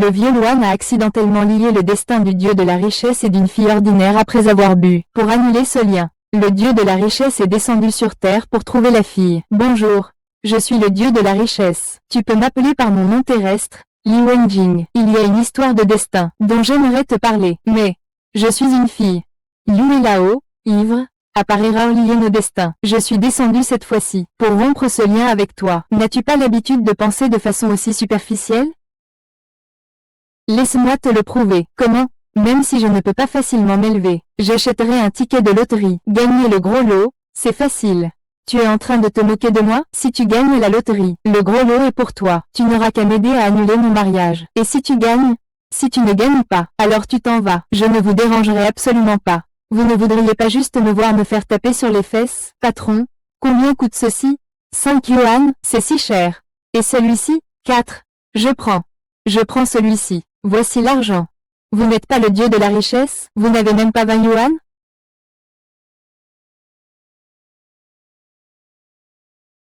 Le vieux Luan a accidentellement lié le destin du dieu de la richesse et d'une fille ordinaire après avoir bu. Pour annuler ce lien, le dieu de la richesse est descendu sur terre pour trouver la fille. Bonjour, je suis le dieu de la richesse. Tu peux m'appeler par mon nom terrestre, Li Wenjing. Il y a une histoire de destin dont j'aimerais te parler, mais je suis une fille. Liu est là-haut, ivre, à par erreur lié au destin. Je suis descendu cette fois-ci pour rompre ce lien avec toi. N'as-tu pas l'habitude de penser de façon aussi superficielle? Laisse-moi te le prouver. Comment? Même si je ne peux pas facilement m'élever, j'achèterai un ticket de loterie. Gagner le gros lot, c'est facile. Tu es en train de te moquer de moi? Si tu gagnes la loterie, le gros lot est pour toi. Tu n'auras qu'à m'aider à annuler mon mariage. Et si tu gagnes? Si tu ne gagnes pas, alors tu t'en vas. Je ne vous dérangerai absolument pas. Vous ne voudriez pas juste me voir me faire taper sur les fesses? Patron, combien coûte ceci? 5 yuan, c'est si cher. Et celui-ci? 4. Je prends. Je prends celui-ci. Voici l'argent. Vous n'êtes pas le dieu de la richesse? Vous n'avez même pas 20 yuan?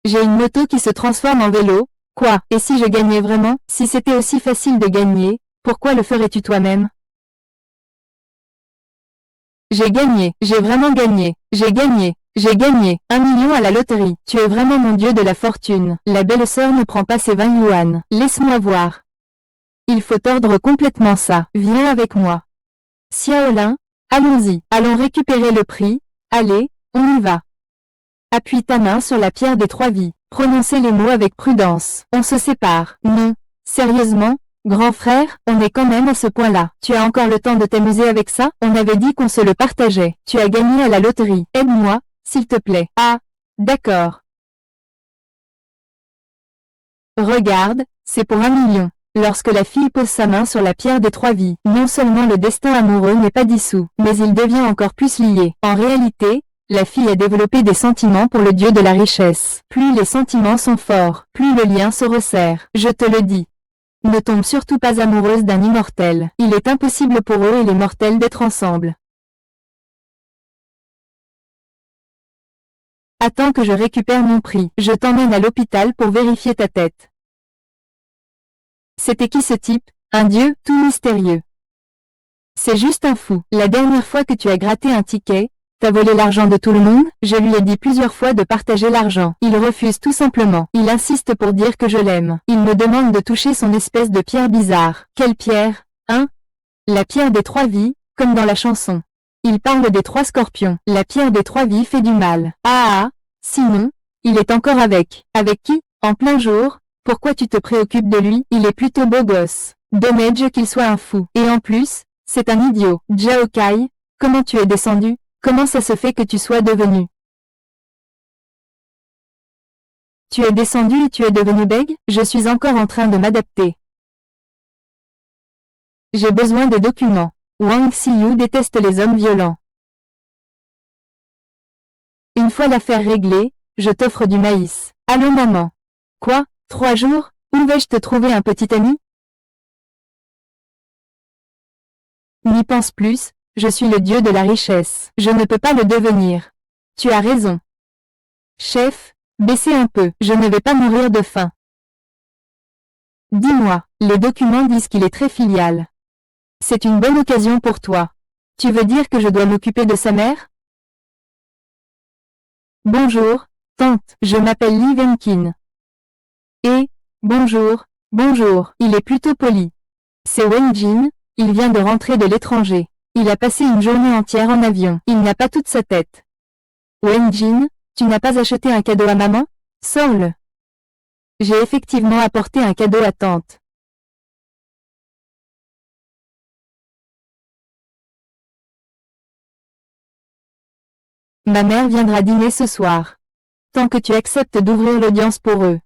J'ai une moto qui se transforme en vélo. Quoi? Et si je gagnais vraiment? Si c'était aussi facile de gagner, pourquoi le ferais-tu toi-même? J'ai gagné, j'ai vraiment gagné, j'ai gagné, j'ai gagné, 1 million à la loterie. Tu es vraiment mon dieu de la fortune. La belle-sœur ne prend pas ses 20 yuan. Laisse-moi voir. Il faut tordre complètement ça. Viens avec moi. Xiaolin, allons-y. Allons récupérer le prix. Allez, on y va. Appuie ta main sur la pierre des 3 vies. Prononcez les mots avec prudence. On se sépare. Non. Sérieusement? Grand frère, on est quand même à ce point-là. Tu as encore le temps de t'amuser avec ça? On avait dit qu'on se le partageait. Tu as gagné à la loterie. Aide-moi, s'il te plaît. Ah, d'accord. Regarde, c'est pour 1 million. Lorsque la fille pose sa main sur la pierre des 3 vies, non seulement le destin amoureux n'est pas dissous, mais il devient encore plus lié. En réalité, la fille a développé des sentiments pour le dieu de la richesse. Plus les sentiments sont forts, plus le lien se resserre. Je te le dis. Ne tombe surtout pas amoureuse d'un immortel. Il est impossible pour eux et les mortels d'être ensemble. Attends que je récupère mon prix. Je t'emmène à l'hôpital pour vérifier ta tête. C'était qui ce type? Un dieu, tout mystérieux. C'est juste un fou. La dernière fois que tu as gratté un ticket, t'as volé l'argent de tout le monde? Je lui ai dit plusieurs fois de partager l'argent. Il refuse tout simplement. Il insiste pour dire que je l'aime. Il me demande de toucher son espèce de pierre bizarre. Quelle pierre? Hein? La pierre des 3 vies, comme dans la chanson. Il parle des 3 scorpions. La pierre des 3 vies fait du mal. Ah ah, sinon, il est encore avec. Avec qui? En plein jour? Pourquoi tu te préoccupes de lui? Il est plutôt beau gosse. Dommage qu'il soit un fou. Et en plus, c'est un idiot. Zhao Kai, comment tu es descendu? Comment ça se fait que tu sois devenu? Tu es descendu et tu es devenu bègue? Je suis encore en train de m'adapter. J'ai besoin des documents. Wang Xiyu déteste les hommes violents. Une fois l'affaire réglée, je t'offre du maïs. Allô maman. Quoi? 3 jours? Où vais-je te trouver un petit ami? N'y pense plus, je suis le dieu de la richesse. Je ne peux pas le devenir. Tu as raison. Chef, baissez un peu, je ne vais pas mourir de faim. Dis-moi, les documents disent qu'il est très filial. C'est une bonne occasion pour toi. Tu veux dire que je dois m'occuper de sa mère? Bonjour, tante, je m'appelle Li Wenqin. Et, bonjour, bonjour, il est plutôt poli. C'est Wenjin, il vient de rentrer de l'étranger. Il a passé une journée entière en avion. Il n'a pas toute sa tête. Wenjin, tu n'as pas acheté un cadeau à maman? Sors-le. J'ai effectivement apporté un cadeau à tante. Ma mère viendra dîner ce soir. Tant que tu acceptes d'ouvrir l'audience pour eux.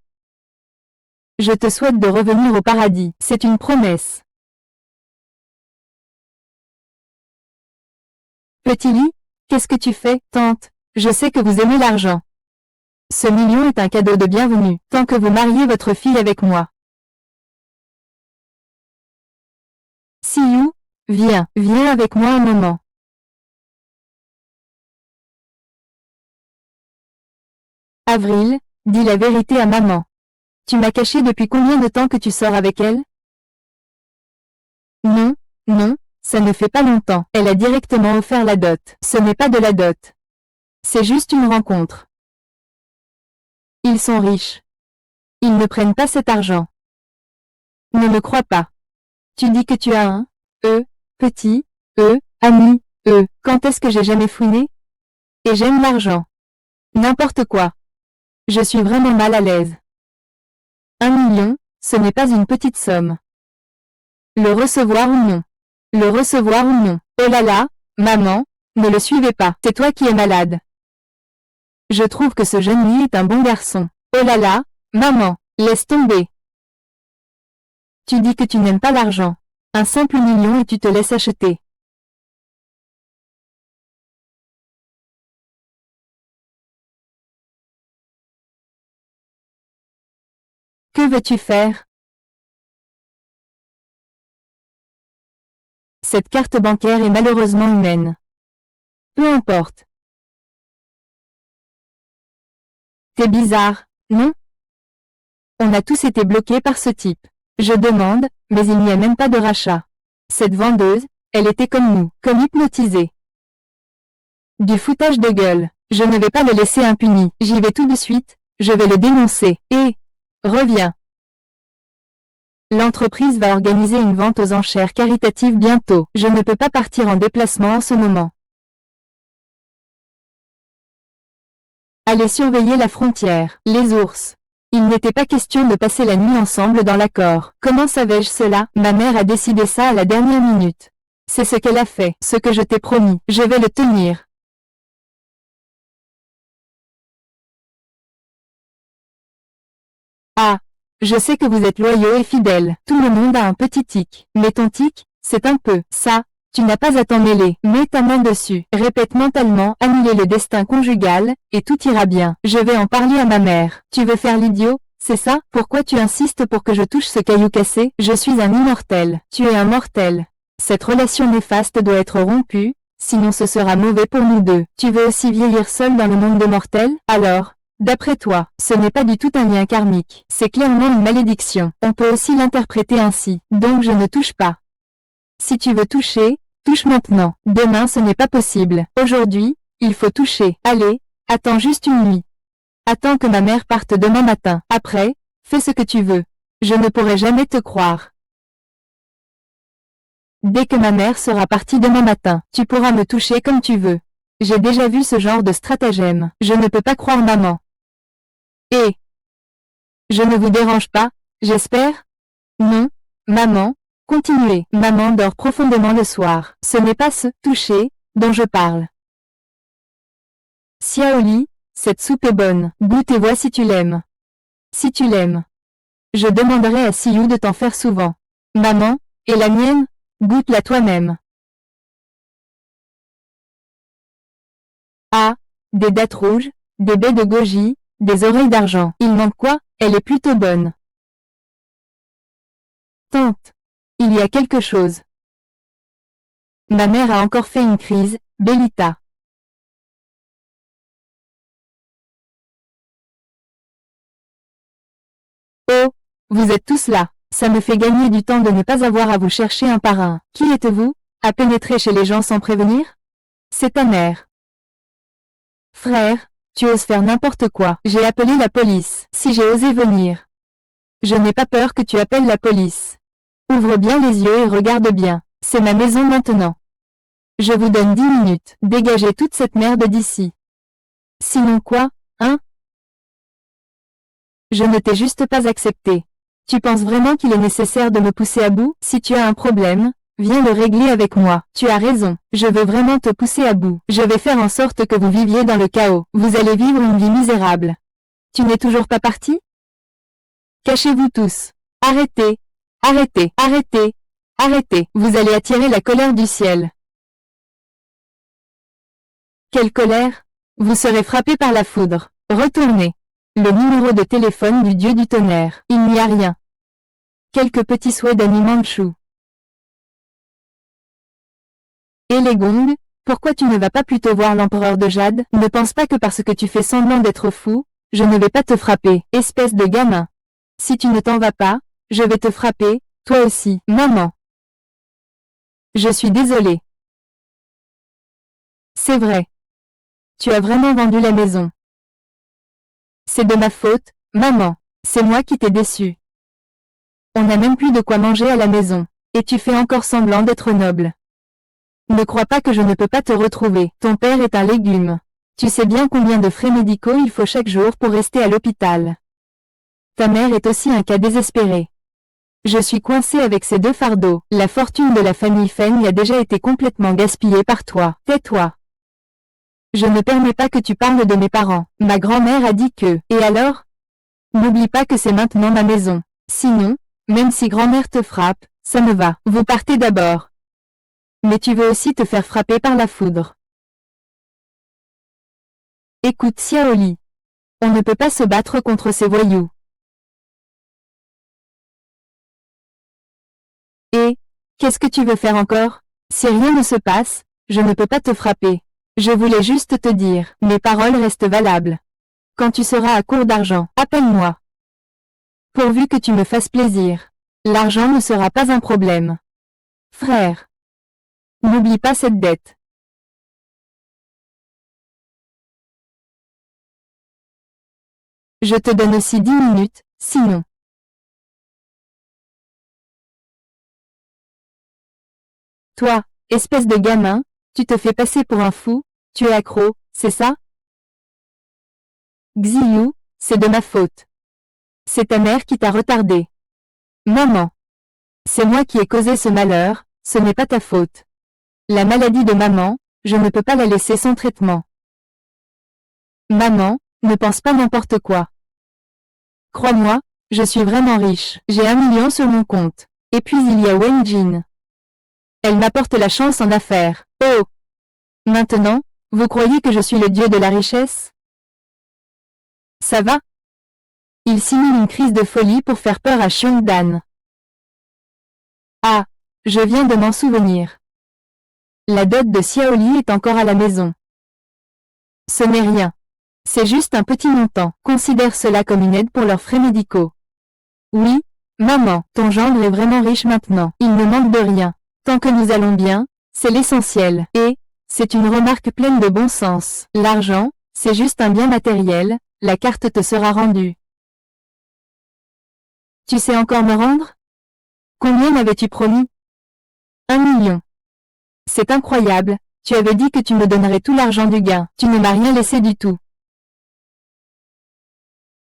Je te souhaite de revenir au paradis. C'est une promesse. Petit lit, qu'est-ce que tu fais, tante? Je sais que vous aimez l'argent. Ce million est un cadeau de bienvenue, tant que vous mariez votre fille avec moi. Siyu, viens, viens avec moi un moment. Avril, dis la vérité à maman. Tu m'as caché depuis combien de temps que tu sors avec elle? Non, non, ça ne fait pas longtemps. Elle a directement offert la dot. Ce n'est pas de la dot. C'est juste une rencontre. Ils sont riches. Ils ne prennent pas cet argent. Ne me crois pas. Tu dis que tu as un, petit, ami, Quand est-ce que j'ai jamais fouiné? Et j'aime l'argent. N'importe quoi. Je suis vraiment mal à l'aise. 1 million, ce n'est pas une petite somme. Le recevoir ou non? Le recevoir ou non? Oh là là, maman, ne le suivez pas. C'est toi qui es malade. Je trouve que ce jeune lit est un bon garçon. Oh là là, maman, laisse tomber. Tu dis que tu n'aimes pas l'argent. Un simple million et tu te laisses acheter. Que veux-tu faire? Cette carte bancaire est malheureusement humaine. Peu importe. T'es bizarre, non? On a tous été bloqués par ce type. Je demande, mais il n'y a même pas de rachat. Cette vendeuse, elle était comme nous, comme hypnotisée. Du foutage de gueule. Je ne vais pas le laisser impuni. J'y vais tout de suite, je vais le dénoncer. Et reviens. L'entreprise va organiser une vente aux enchères caritatives bientôt. Je ne peux pas partir en déplacement en ce moment. Allez surveiller la frontière. Les ours. Il n'était pas question de passer la nuit ensemble dans l'accord. Comment savais-je cela? Ma mère a décidé ça à la dernière minute. C'est ce qu'elle a fait, ce que je t'ai promis. Je vais le tenir. Ah, je sais que vous êtes loyaux et fidèles. Tout le monde a un petit tic. Mais ton tic, c'est un peu ça. Tu n'as pas à t'en mêler. Mets ta main dessus. Répète mentalement, annuler le destin conjugal, et tout ira bien. Je vais en parler à ma mère. Tu veux faire l'idiot? C'est ça? Pourquoi tu insistes pour que je touche ce caillou cassé? Je suis un immortel. Tu es un mortel. Cette relation néfaste doit être rompue, sinon ce sera mauvais pour nous deux. Tu veux aussi vieillir seul dans le monde des mortels? Alors, d'après toi, ce n'est pas du tout un lien karmique. C'est clairement une malédiction. On peut aussi l'interpréter ainsi. Donc je ne touche pas. Si tu veux toucher, touche maintenant. Demain ce n'est pas possible. Aujourd'hui, il faut toucher. Allez, attends juste une nuit. Attends que ma mère parte demain matin. Après, fais ce que tu veux. Je ne pourrai jamais te croire. Dès que ma mère sera partie demain matin, tu pourras me toucher comme tu veux. J'ai déjà vu ce genre de stratagème. Je ne peux pas croire maman. Et je ne vous dérange pas, j'espère? Non, maman, continuez. Maman dort profondément le soir. Ce n'est pas ce « toucher » dont je parle. Xiaoli, cette soupe est bonne. Goûte et vois si tu l'aimes. Si tu l'aimes. Je demanderai à Xiu de t'en faire souvent. Maman, et la mienne? Goûte-la toi-même. Ah, des dattes rouges, des baies de goji, des oreilles d'argent. Il manque quoi? Elle est plutôt bonne. Tante, il y a quelque chose. Ma mère a encore fait une crise, Bellita. Oh, vous êtes tous là. Ça me fait gagner du temps de ne pas avoir à vous chercher un par un. Qui êtes-vous? À pénétrer chez les gens sans prévenir? C'est ta mère. Frère, tu oses faire n'importe quoi. J'ai appelé la police. Si j'ai osé venir. Je n'ai pas peur que tu appelles la police. Ouvre bien les yeux et regarde bien. C'est ma maison maintenant. Je vous donne 10 minutes. Dégagez toute cette merde d'ici. Sinon quoi, hein? Je ne t'ai juste pas accepté. Tu penses vraiment qu'il est nécessaire de me pousser à bout? Si tu as un problème, viens le régler avec moi. Tu as raison, je veux vraiment te pousser à bout. Je vais faire en sorte que vous viviez dans le chaos. Vous allez vivre une vie misérable. Tu n'es toujours pas parti? Cachez-vous tous. Arrêtez. Arrêtez. Arrêtez. Arrêtez. Vous allez attirer la colère du ciel. Quelle colère? Vous serez frappé par la foudre. Retournez. Le numéro de téléphone du dieu du tonnerre. Il n'y a rien. Quelques petits souhaits d'Annie Manchou. Et les gongs? Pourquoi tu ne vas pas plutôt voir l'empereur de Jade? Ne pense pas que parce que tu fais semblant d'être fou, je ne vais pas te frapper, espèce de gamin. Si tu ne t'en vas pas, je vais te frapper, toi aussi, maman. Je suis désolée. C'est vrai. Tu as vraiment vendu la maison. C'est de ma faute, maman. C'est moi qui t'ai déçue. On n'a même plus de quoi manger à la maison. Et tu fais encore semblant d'être noble. Ne crois pas que je ne peux pas te retrouver. Ton père est un légume. Tu sais bien combien de frais médicaux il faut chaque jour pour rester à l'hôpital. Ta mère est aussi un cas désespéré. Je suis coincée avec ces deux fardeaux. La fortune de la famille Feng a déjà été complètement gaspillée par toi. Tais-toi. Je ne permets pas que tu parles de mes parents. Ma grand-mère a dit que... Et alors? N'oublie pas que c'est maintenant ma maison. Sinon, même si grand-mère te frappe, ça me va. Vous partez d'abord. Mais tu veux aussi te faire frapper par la foudre. Écoute Xiaoli. On ne peut pas se battre contre ces voyous. Et, qu'est-ce que tu veux faire encore? Si rien ne se passe, je ne peux pas te frapper. Je voulais juste te dire, mes paroles restent valables. Quand tu seras à court d'argent, appelle-moi. Pourvu que tu me fasses plaisir. L'argent ne sera pas un problème. Frère. N'oublie pas cette dette. Je te donne aussi 10 minutes, sinon. Toi, espèce de gamin, tu te fais passer pour un fou, tu es accro, c'est ça? Xiyu, c'est de ma faute. C'est ta mère qui t'a retardé. Maman. C'est moi qui ai causé ce malheur, ce n'est pas ta faute. La maladie de maman, je ne peux pas la laisser sans traitement. Maman, ne pense pas n'importe quoi. Crois-moi, je suis vraiment riche. J'ai 1 million sur mon compte. Et puis il y a Wen Jin. Elle m'apporte la chance en affaires. Oh! Maintenant, vous croyez que je suis le dieu de la richesse? Ça va? Il simule une crise de folie pour faire peur à Xiongdan. Ah! Je viens de m'en souvenir. La dot de Xiaoli est encore à la maison. Ce n'est rien. C'est juste un petit montant. Considère cela comme une aide pour leurs frais médicaux. Oui, maman, ton gendre est vraiment riche maintenant. Il ne manque de rien. Tant que nous allons bien, c'est l'essentiel. Et, c'est une remarque pleine de bon sens. L'argent, c'est juste un bien matériel, la carte te sera rendue. Tu sais encore me rendre? Combien m'avais-tu promis? 1 million. C'est incroyable, tu avais dit que tu me donnerais tout l'argent du gain. Tu ne m'as rien laissé du tout.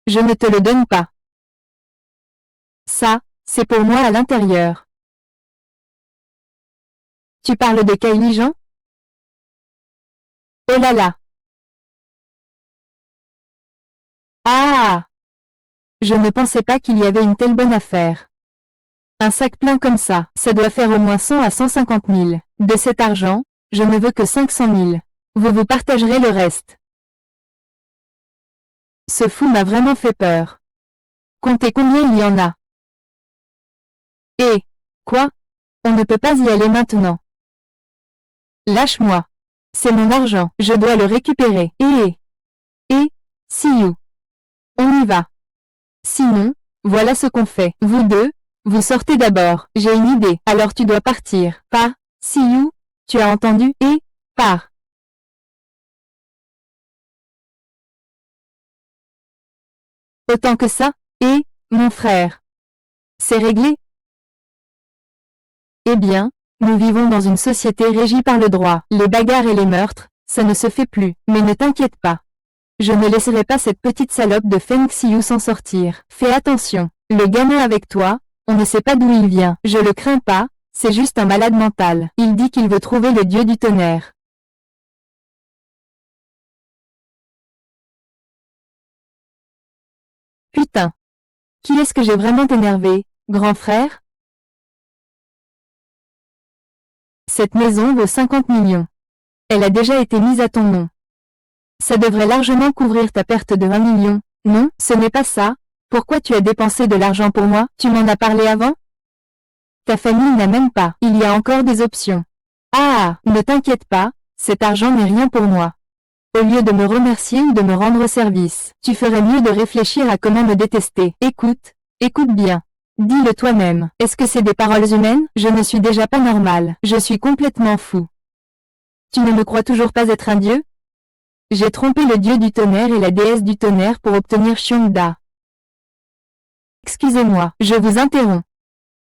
Je ne te le donne pas. Ça, c'est pour moi à l'intérieur. Tu parles de Kylie Jean? Oh là là! Ah! Je ne pensais pas qu'il y avait une telle bonne affaire. Un sac plein comme ça doit faire au moins 100 à 150 000. De cet argent, je ne veux que 500 000. Vous partagerez le reste. Ce fou m'a vraiment fait peur. Comptez combien il y en a. Et, quoi? On ne peut pas y aller maintenant. Lâche-moi. C'est mon argent, je dois le récupérer. See you. On y va. Sinon, voilà ce qu'on fait. Vous deux, vous sortez d'abord. J'ai une idée. Alors tu dois partir. Pas, see you. Tu as entendu? Et, pars. Autant que ça? Et, mon frère. C'est réglé? Eh bien, nous vivons dans une société régie par le droit. Les bagarres et les meurtres, ça ne se fait plus. Mais ne t'inquiète pas. Je ne laisserai pas cette petite salope de Feng Xiu s'en sortir. Fais attention. Le gamin avec toi, on ne sait pas d'où il vient. Je le crains pas, c'est juste un malade mental. Il dit qu'il veut trouver le dieu du tonnerre. Putain. Qui est-ce que j'ai vraiment énervé, grand frère? Cette maison vaut 50 millions. Elle a déjà été mise à ton nom. Ça devrait largement couvrir ta perte de 1 million. Non, ce n'est pas ça. Pourquoi tu as dépensé de l'argent pour moi? Tu m'en as parlé avant? Ta famille n'a même pas. Il y a encore des options. Ah, ne t'inquiète pas, cet argent n'est rien pour moi. Au lieu de me remercier ou de me rendre service, tu ferais mieux de réfléchir à comment me détester. Écoute bien. Dis-le toi-même. Est-ce que c'est des paroles humaines? Je ne suis déjà pas normal. Je suis complètement fou. Tu ne me crois toujours pas être un dieu? J'ai trompé le dieu du tonnerre et la déesse du tonnerre pour obtenir Xiongda. Excusez-moi, je vous interromps.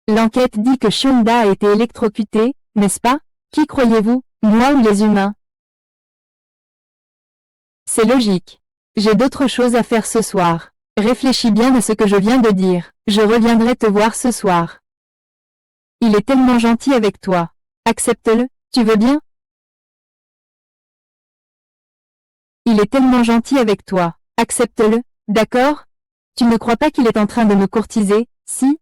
L'enquête dit que Xiongda a été électrocuté, n'est-ce pas? Qui croyez-vous, moi ou les humains? C'est logique. J'ai d'autres choses à faire ce soir. Réfléchis bien à ce que je viens de dire. Je reviendrai te voir ce soir. Il est tellement gentil avec toi. Accepte-le, tu veux bien? Il est tellement gentil avec toi. Accepte-le, d'accord? Tu ne crois pas qu'il est en train de me courtiser, si?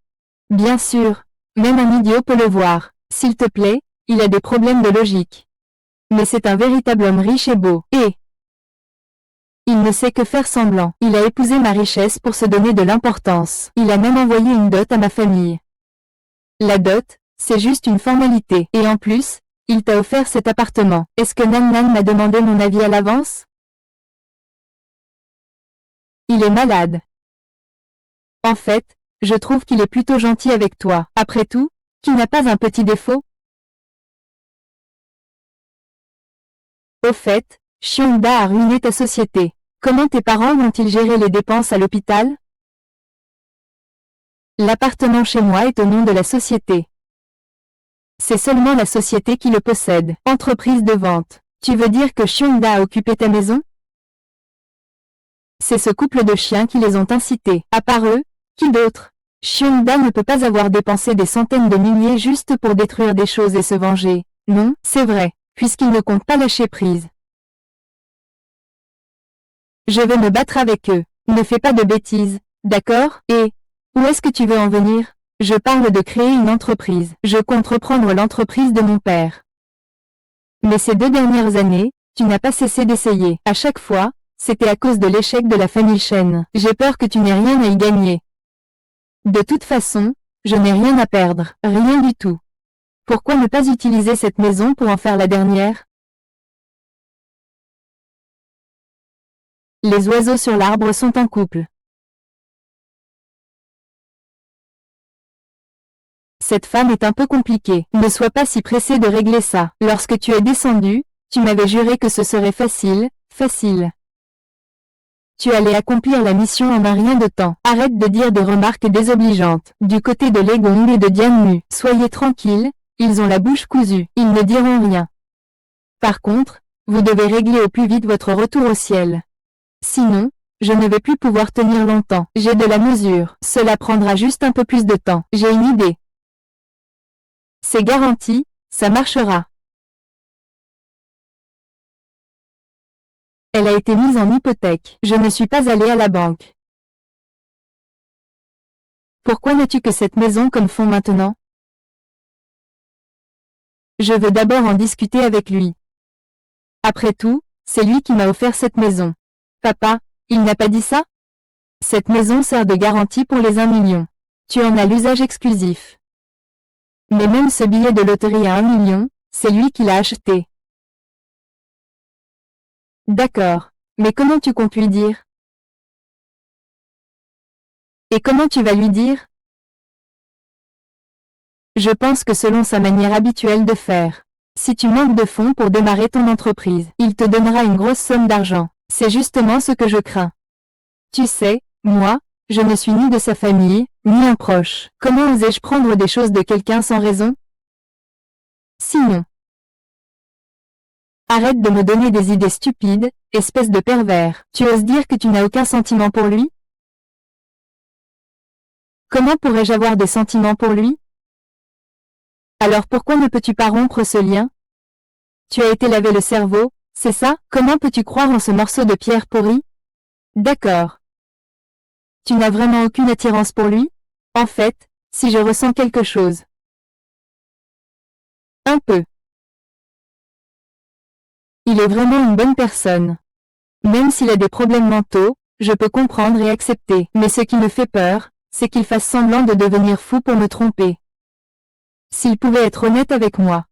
Bien sûr. Même un idiot peut le voir. S'il te plaît, il a des problèmes de logique. Mais c'est un véritable homme riche et beau. Et il ne sait que faire semblant. Il a épousé ma richesse pour se donner de l'importance. Il a même envoyé une dot à ma famille. La dot, c'est juste une formalité. Et en plus, il t'a offert cet appartement. Est-ce que Nan Nan m'a demandé mon avis à l'avance? Il est malade. En fait, je trouve qu'il est plutôt gentil avec toi. Après tout, qui n'a pas un petit défaut? Au fait, Xiongda a ruiné ta société. Comment tes parents vont-ils gérer les dépenses à l'hôpital? L'appartement chez moi est au nom de la société. C'est seulement la société qui le possède. Entreprise de vente. Tu veux dire que Xiongda a occupé ta maison? C'est ce couple de chiens qui les ont incités. À part eux, qui d'autre? Xiongda ne peut pas avoir dépensé des centaines de milliers juste pour détruire des choses et se venger. Non, c'est vrai, puisqu'il ne compte pas lâcher prise. Je vais me battre avec eux. Ne fais pas de bêtises, d'accord? Et où est-ce que tu veux en venir? Je parle de créer une entreprise. Je compte reprendre l'entreprise de mon père. Mais ces 2 dernières années, tu n'as pas cessé d'essayer. À chaque fois, c'était à cause de l'échec de la famille Chen. J'ai peur que tu n'aies rien à y gagner. De toute façon, je n'ai rien à perdre, rien du tout. Pourquoi ne pas utiliser cette maison pour en faire la dernière? Les oiseaux sur l'arbre sont en couple. Cette femme est un peu compliquée. Ne sois pas si pressé de régler ça. Lorsque tu es descendu, tu m'avais juré que ce serait facile, facile. Tu allais accomplir la mission en un rien de temps. Arrête de dire des remarques désobligeantes. Du côté de Lê Gong et de Dian-mu, soyez tranquilles, ils ont la bouche cousue, ils ne diront rien. Par contre, vous devez régler au plus vite votre retour au ciel. Sinon, je ne vais plus pouvoir tenir longtemps. J'ai de la mesure. Cela prendra juste un peu plus de temps. J'ai une idée. C'est garanti, ça marchera. Elle a été mise en hypothèque. Je ne suis pas allée à la banque. Pourquoi n'as-tu que cette maison comme fonds maintenant? Je veux d'abord en discuter avec lui. Après tout, c'est lui qui m'a offert cette maison. Papa, il n'a pas dit ça? Cette maison sert de garantie pour les 1 million. Tu en as l'usage exclusif. Mais même ce billet de loterie à 1 million, c'est lui qui l'a acheté. D'accord. Mais comment tu comptes lui dire? Et comment tu vas lui dire? Je pense que selon sa manière habituelle de faire. Si tu manques de fonds pour démarrer ton entreprise, il te donnera une grosse somme d'argent. C'est justement ce que je crains. Tu sais, moi, je ne suis ni de sa famille, ni un proche. Comment osais-je prendre des choses de quelqu'un sans raison? Sinon. Arrête de me donner des idées stupides, espèce de pervers. Tu oses dire que tu n'as aucun sentiment pour lui? Comment pourrais-je avoir des sentiments pour lui? Alors pourquoi ne peux-tu pas rompre ce lien? Tu as été laver le cerveau, c'est ça? Comment peux-tu croire en ce morceau de pierre pourrie? D'accord. Tu n'as vraiment aucune attirance pour lui? En fait, si je ressens quelque chose. Un peu. Il est vraiment une bonne personne. Même s'il a des problèmes mentaux, je peux comprendre et accepter. Mais ce qui me fait peur, c'est qu'il fasse semblant de devenir fou pour me tromper. S'il pouvait être honnête avec moi.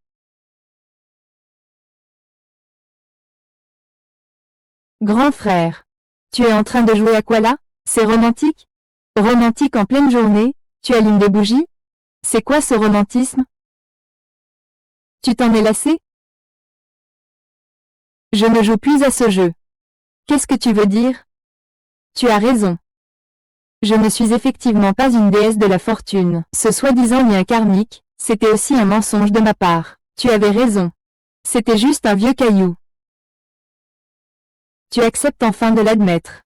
Grand frère. Tu es en train de jouer à quoi là? C'est romantique? Romantique en pleine journée? Tu allumes des bougies? C'est quoi ce romantisme? Tu t'en es lassé? Je ne joue plus à ce jeu. Qu'est-ce que tu veux dire? Tu as raison. Je ne suis effectivement pas une déesse de la fortune. Ce soi-disant lien karmique, c'était aussi un mensonge de ma part. Tu avais raison. C'était juste un vieux caillou. Tu acceptes enfin de l'admettre.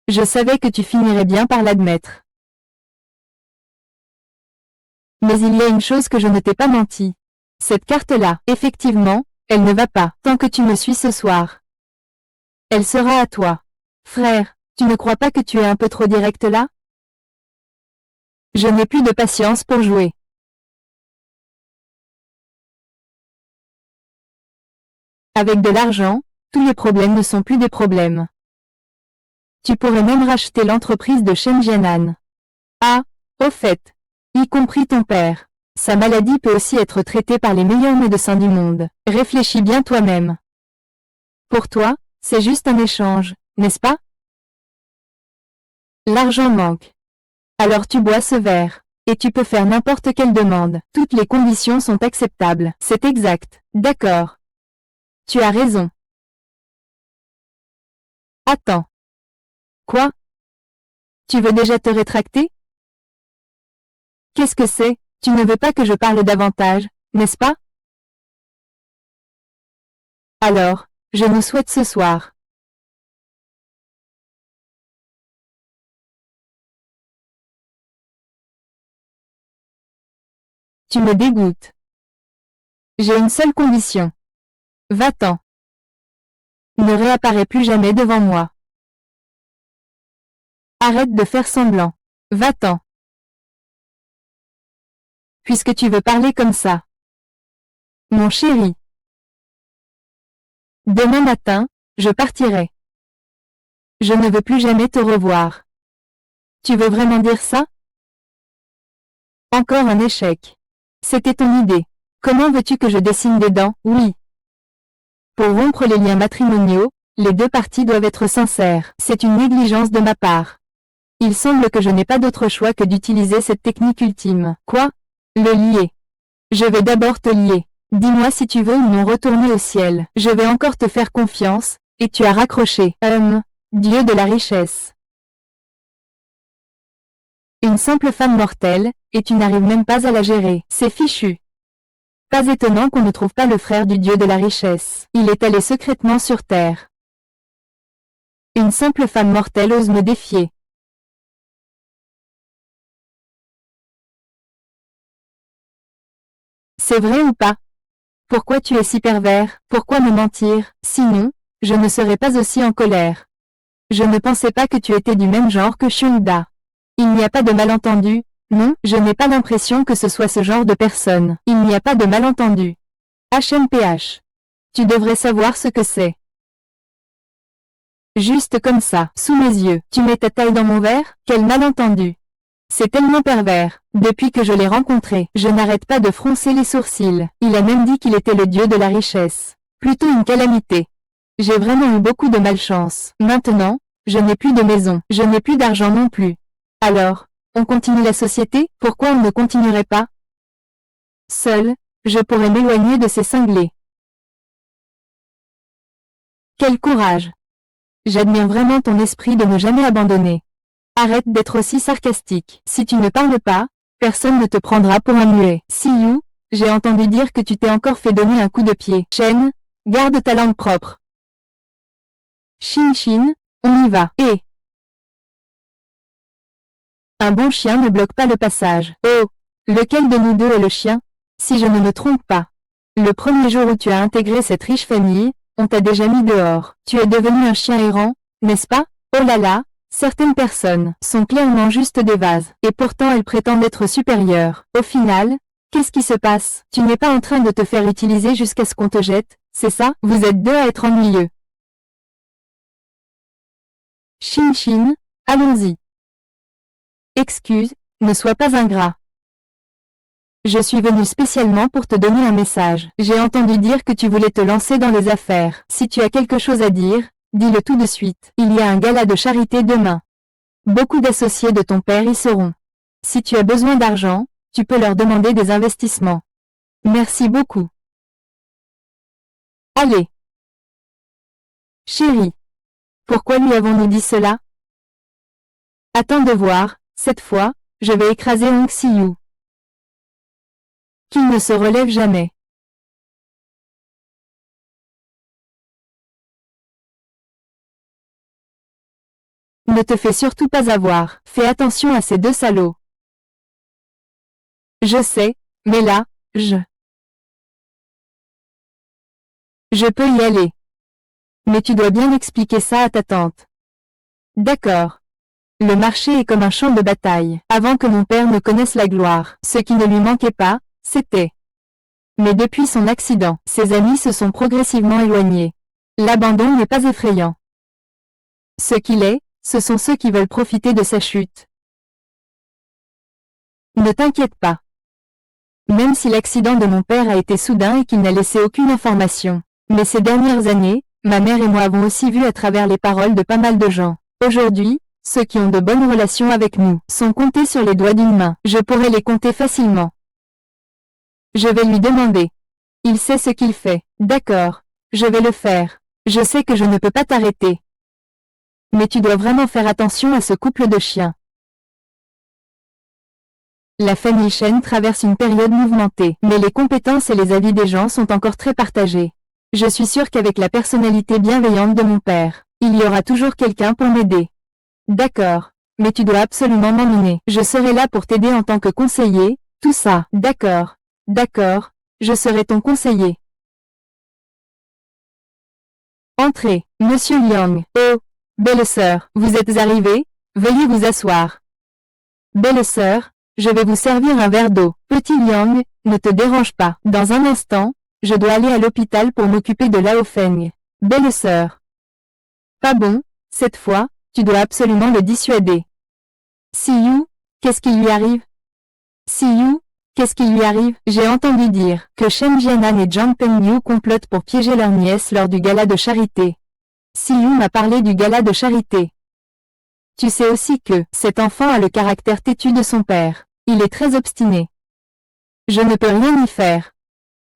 Je savais que tu finirais bien par l'admettre. Mais il y a une chose que je ne t'ai pas menti. Cette carte-là, effectivement, elle ne va pas, tant que tu me suis ce soir. Elle sera à toi. Frère, tu ne crois pas que tu es un peu trop direct là? Je n'ai plus de patience pour jouer. Avec de l'argent, tous les problèmes ne sont plus des problèmes. Tu pourrais même racheter l'entreprise de Shen Jianan. Ah, au fait, y compris ton père. Sa maladie peut aussi être traitée par les meilleurs médecins du monde. Réfléchis bien toi-même. Pour toi, c'est juste un échange, n'est-ce pas? L'argent manque. Alors tu bois ce verre. Et tu peux faire n'importe quelle demande. Toutes les conditions sont acceptables. C'est exact. D'accord. Tu as raison. Attends. Quoi? Tu veux déjà te rétracter? Qu'est-ce que c'est? Tu ne veux pas que je parle davantage, n'est-ce pas? Alors, je nous souhaite ce soir. Tu me dégoûtes. J'ai une seule condition. Va-t'en. Ne réapparais plus jamais devant moi. Arrête de faire semblant. Va-t'en. Puisque tu veux parler comme ça. Mon chéri. Demain matin, je partirai. Je ne veux plus jamais te revoir. Tu veux vraiment dire ça? Encore un échec. C'était ton idée. Comment veux-tu que je dessine des dents? Oui. Pour rompre les liens matrimoniaux, les deux parties doivent être sincères. C'est une négligence de ma part. Il semble que je n'ai pas d'autre choix que d'utiliser cette technique ultime. Quoi? Le lier. Je vais d'abord te lier. Dis-moi si tu veux ou non retourner au ciel. Je vais encore te faire confiance, et tu as raccroché. Dieu de la richesse. Une simple femme mortelle, et tu n'arrives même pas à la gérer. C'est fichu. Pas étonnant qu'on ne trouve pas le frère du Dieu de la richesse. Il est allé secrètement sur terre. Une simple femme mortelle ose me défier. C'est vrai ou pas? Pourquoi tu es si pervers? Pourquoi me mentir? Sinon, je ne serais pas aussi en colère. Je ne pensais pas que tu étais du même genre que Xiongda. Il n'y a pas de malentendu, non, je n'ai pas l'impression que ce soit ce genre de personne. Il n'y a pas de malentendu. HMPH. Tu devrais savoir ce que c'est. Juste comme ça, sous mes yeux. Tu mets ta taille dans mon verre? Quel malentendu. C'est tellement pervers. Depuis que je l'ai rencontré, je n'arrête pas de froncer les sourcils. Il a même dit qu'il était le dieu de la richesse. Plutôt une calamité. J'ai vraiment eu beaucoup de malchance. Maintenant, je n'ai plus de maison, je n'ai plus d'argent non plus. Alors, on continue la société? Pourquoi on ne continuerait pas? Seul, je pourrais m'éloigner de ces cinglés. Quel courage! J'admire vraiment ton esprit de ne jamais abandonner. Arrête d'être aussi sarcastique. Si tu ne parles pas, personne ne te prendra pour un muet. Siyu, j'ai entendu dire que tu t'es encore fait donner un coup de pied. Shen, garde ta langue propre. Shin, on y va. Et un bon chien ne bloque pas le passage. Oh, lequel de nous deux est le chien? Si je ne me trompe pas. Le premier jour où tu as intégré cette riche famille, on t'a déjà mis dehors. Tu es devenu un chien errant, n'est-ce pas? Oh là là, certaines personnes sont clairement juste des vases, et pourtant elles prétendent être supérieures. Au final, qu'est-ce qui se passe? Tu n'es pas en train de te faire utiliser jusqu'à ce qu'on te jette, c'est ça? Vous êtes deux à être ennuyeux. Shin, allons-y. Excuse, ne sois pas ingrat. Je suis venu spécialement pour te donner un message. J'ai entendu dire que tu voulais te lancer dans les affaires. Si tu as quelque chose à dire, dis-le tout de suite. Il y a un gala de charité demain. Beaucoup d'associés de ton père y seront. Si tu as besoin d'argent, tu peux leur demander des investissements. Merci beaucoup. Allez. Chérie. Pourquoi lui avons-nous dit cela? Attends de voir, cette fois, je vais écraser Hong Si-yu. Qu'il ne se relève jamais. Ne te fais surtout pas avoir, fais attention à ces deux salauds. Je sais, mais là, je peux y aller. Mais tu dois bien expliquer ça à ta tante. D'accord. Le marché est comme un champ de bataille. Avant que mon père ne connaisse la gloire, ce qui ne lui manquait pas, c'était. Mais depuis son accident, ses amis se sont progressivement éloignés. L'abandon n'est pas effrayant. Ce qu'il est, ce sont ceux qui veulent profiter de sa chute. Ne t'inquiète pas. Même si l'accident de mon père a été soudain et qu'il n'a laissé aucune information. Mais ces dernières années, ma mère et moi avons aussi vu à travers les paroles de pas mal de gens. Aujourd'hui, ceux qui ont de bonnes relations avec nous sont comptés sur les doigts d'une main. Je pourrais les compter facilement. Je vais lui demander. Il sait ce qu'il fait. D'accord. Je vais le faire. Je sais que je ne peux pas t'arrêter. Mais tu dois vraiment faire attention à ce couple de chiens. La famille Shen traverse une période mouvementée, mais les compétences et les avis des gens sont encore très partagés. Je suis sûre qu'avec la personnalité bienveillante de mon père, il y aura toujours quelqu'un pour m'aider. D'accord. Mais tu dois absolument m'emmener. Je serai là pour t'aider en tant que conseiller, tout ça. D'accord. D'accord. Je serai ton conseiller. Entrez, Monsieur Liang. Oh, belle sœur, vous êtes arrivée? Veuillez vous asseoir. Belle sœur, je vais vous servir un verre d'eau. Petit Liang, ne te dérange pas. Dans un instant, je dois aller à l'hôpital pour m'occuper de Lao Feng. Belle sœur. Pas bon, cette fois, tu dois absolument le dissuader. Si-yu, qu'est-ce qui lui arrive? Si-yu, qu'est-ce qui lui arrive? J'ai entendu dire que Shen Jianan et Zhang Pengyu complotent pour piéger leur nièce lors du gala de charité. Si-yu m'a parlé du gala de charité. Tu sais aussi que cet enfant a le caractère têtu de son père. Il est très obstiné. Je ne peux rien y faire.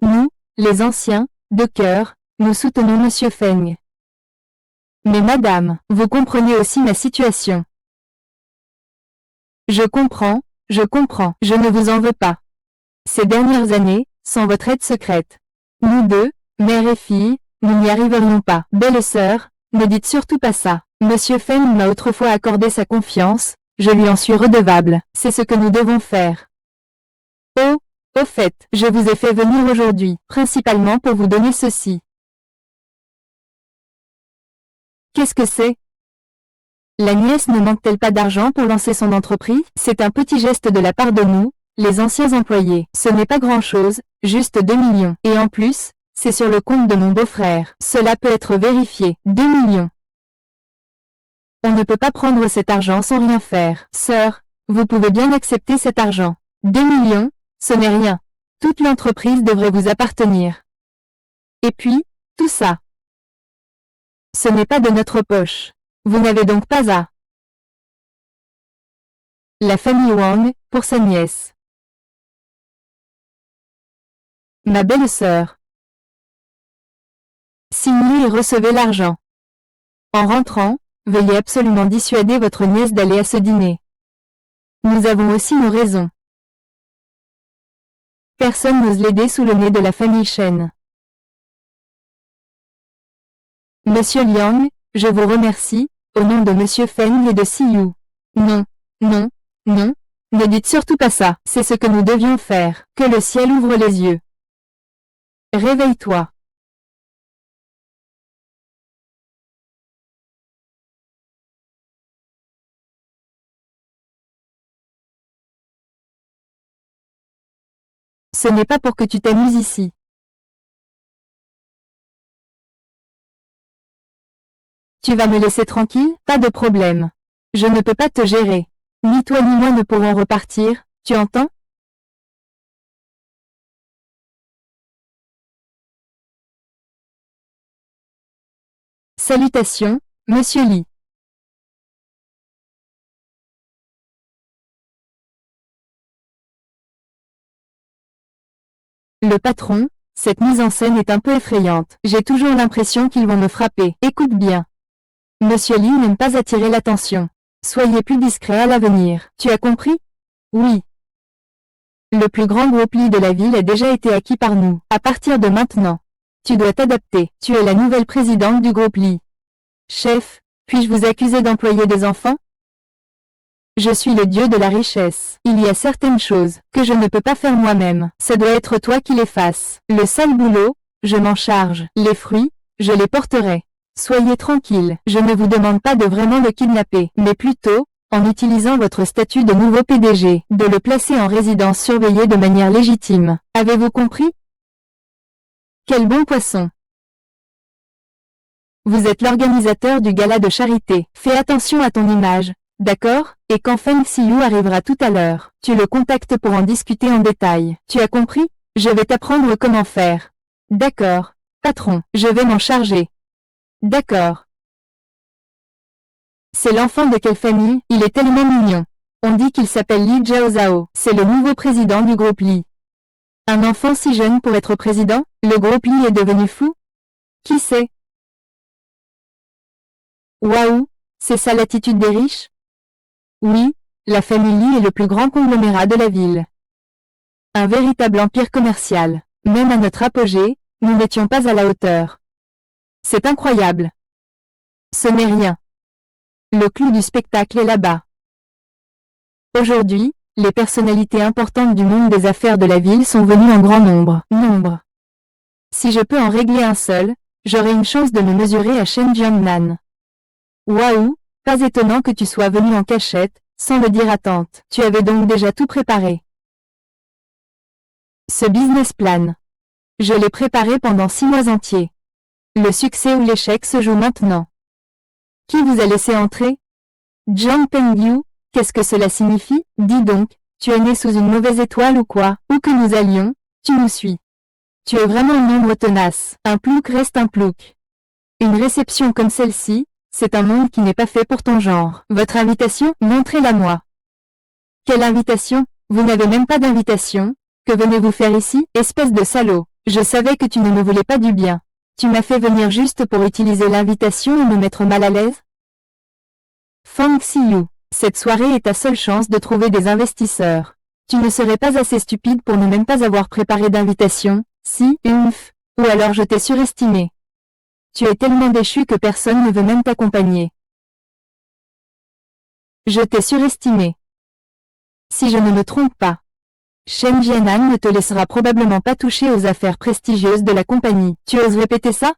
Nous, les anciens, de cœur, nous soutenons Monsieur Feng. Mais madame, vous comprenez aussi ma situation. Je comprends, je ne vous en veux pas. Ces dernières années, sans votre aide secrète. Nous deux, mère et fille, nous n'y arriverions pas. Belle sœur, ne dites surtout pas ça. Monsieur Feng m'a autrefois accordé sa confiance, je lui en suis redevable. C'est ce que nous devons faire. Oh, au fait, je vous ai fait venir aujourd'hui, principalement pour vous donner ceci. Qu'est-ce que c'est? La nièce ne manque-t-elle pas d'argent pour lancer son entreprise? C'est un petit geste de la part de nous, les anciens employés. Ce n'est pas grand-chose, juste 2 millions. Et en plus, c'est sur le compte de mon beau-frère. Cela peut être vérifié. 2 millions. On ne peut pas prendre cet argent sans rien faire. Sœur, vous pouvez bien accepter cet argent. 2 millions, ce n'est rien. Toute l'entreprise devrait vous appartenir. Et puis, tout ça. Ce n'est pas de notre poche. Vous n'avez donc pas à. La famille Wang, pour sa nièce. Ma belle-sœur. Signez et recevez l'argent. En rentrant, veuillez absolument dissuader votre nièce d'aller à ce dîner. Nous avons aussi nos raisons. Personne n'ose l'aider sous le nez de la famille Shen. Monsieur Liang, je vous remercie, au nom de Monsieur Feng et de Si-yu. Non, non, non, ne dites surtout pas ça, c'est ce que nous devions faire. Que le ciel ouvre les yeux. Réveille-toi. Ce n'est pas pour que tu t'amuses ici. Tu vas me laisser tranquille? Pas de problème. Je ne peux pas te gérer. Ni toi ni moi ne pourrons repartir, tu entends? Salutations, Monsieur Li. Le patron, cette mise en scène est un peu effrayante. J'ai toujours l'impression qu'ils vont me frapper. Écoute bien. Monsieur Lee n'aime pas attirer l'attention. Soyez plus discret à l'avenir. Tu as compris? Oui. Le plus grand groupe Lee de la ville a déjà été acquis par nous. À partir de maintenant, tu dois t'adapter. Tu es la nouvelle présidente du groupe Lee. Chef, puis-je vous accuser d'employer des enfants? Je suis le dieu de la richesse. Il y a certaines choses que je ne peux pas faire moi-même. Ça doit être toi qui les fasses. Le sale boulot, je m'en charge. Les fruits, je les porterai. Soyez tranquille. Je ne vous demande pas de vraiment le kidnapper, mais plutôt, en utilisant votre statut de nouveau PDG, de le placer en résidence surveillée de manière légitime. Avez-vous compris? Quel bon poisson! Vous êtes l'organisateur du gala de charité. Fais attention à ton image, d'accord? Et quand Feng Xiyu arrivera tout à l'heure, tu le contactes pour en discuter en détail. Tu as compris? Je vais t'apprendre comment faire. D'accord, patron, je vais m'en charger. D'accord. C'est l'enfant de quelle famille? Il est tellement mignon. On dit qu'il s'appelle Li Jiaozhao. C'est le nouveau président du groupe Li. Un enfant si jeune pour être président? Le groupe Li est devenu fou? Qui sait? Waouh, c'est ça l'attitude des riches? Oui, la famille Li est le plus grand conglomérat de la ville. Un véritable empire commercial. Même à notre apogée, nous n'étions pas à la hauteur. C'est incroyable. Ce n'est rien. Le clou du spectacle est là-bas. Aujourd'hui, les personnalités importantes du monde des affaires de la ville sont venues en grand nombre. Si je peux en régler un seul, j'aurai une chance de me mesurer à Shen Jiangnan. Waouh, pas étonnant que tu sois venu en cachette, sans le dire à tante. Tu avais donc déjà tout préparé. Ce business plan. Je l'ai préparé pendant 6 mois entiers. Le succès ou l'échec se joue maintenant. Qui vous a laissé entrer? Zhang Pengyu, qu'est-ce que cela signifie? Dis donc, tu es né sous une mauvaise étoile ou quoi? Où que nous allions, tu nous suis. Tu es vraiment un nombre tenace. Un plouc reste un plouc. Une réception comme celle-ci, c'est un monde qui n'est pas fait pour ton genre. Votre invitation, montrez-la moi. Quelle invitation? Vous n'avez même pas d'invitation. Que venez-vous faire ici, espèce de salaud? Je savais que tu ne me voulais pas du bien. Tu m'as fait venir juste pour utiliser l'invitation et me mettre mal à l'aise? Feng Xiyu, cette soirée est ta seule chance de trouver des investisseurs. Tu ne serais pas assez stupide pour ne même pas avoir préparé d'invitation, si, ou alors je t'ai surestimé. Tu es tellement déchu que personne ne veut même t'accompagner. Je t'ai surestimé. Si je ne me trompe pas, Shen Jianan ne te laissera probablement pas toucher aux affaires prestigieuses de la compagnie. Tu oses répéter ça?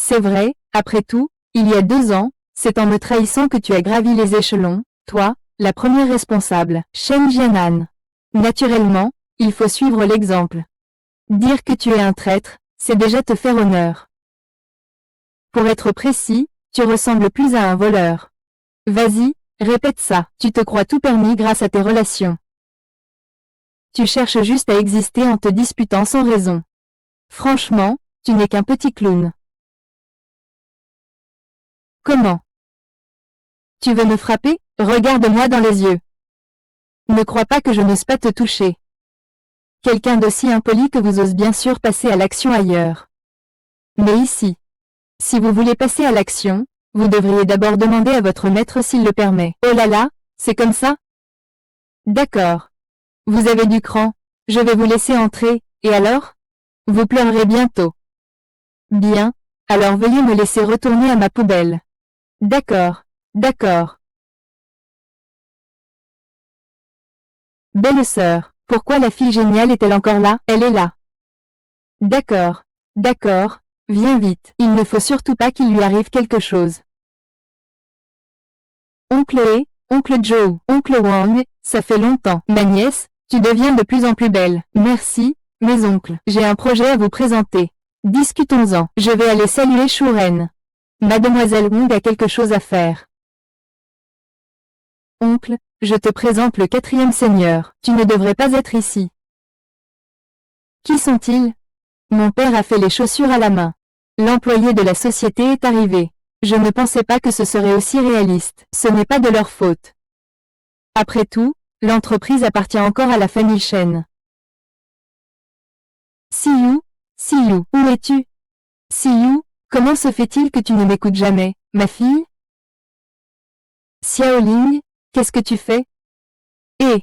C'est vrai, après tout, il y a 2 ans, c'est en me trahissant que tu as gravi les échelons, toi, la première responsable, Shen Jianan. Naturellement, il faut suivre l'exemple. Dire que tu es un traître, c'est déjà te faire honneur. Pour être précis, tu ressembles plus à un voleur. Vas-y, répète ça. Tu te crois tout permis grâce à tes relations. Tu cherches juste à exister en te disputant sans raison. Franchement, tu n'es qu'un petit clown. Comment? Tu veux me frapper? Regarde-moi dans les yeux. Ne crois pas que je n'ose pas te toucher. Quelqu'un d'aussi impoli que vous ose bien sûr passer à l'action ailleurs. Mais ici, si vous voulez passer à l'action, vous devriez d'abord demander à votre maître s'il le permet. Oh là là, c'est comme ça? D'accord. Vous avez du cran, je vais vous laisser entrer, et alors? Vous pleurerez bientôt. Bien, alors veuillez me laisser retourner à ma poubelle. D'accord, d'accord. Belle sœur, pourquoi la fille géniale est-elle encore là? Elle est là. D'accord, d'accord, viens vite. Il ne faut surtout pas qu'il lui arrive quelque chose. Oncle E, oncle Joe, oncle Wang, ça fait longtemps. Ma nièce, tu deviens de plus en plus belle. Merci, mes oncles. J'ai un projet à vous présenter. Discutons-en. Je vais aller saluer Shuren. Mademoiselle Wong a quelque chose à faire. Oncle, je te présente le 4e seigneur. Tu ne devrais pas être ici. Qui sont-ils? Mon père a fait les chaussures à la main. L'employé de la société est arrivé. Je ne pensais pas que ce serait aussi réaliste. Ce n'est pas de leur faute. Après tout, l'entreprise appartient encore à la famille Shen. Siyu, Siyu, où es-tu? Siyu, comment se fait-il que tu ne m'écoutes jamais, ma fille? Xiaoling, qu'est-ce que tu fais? Eh!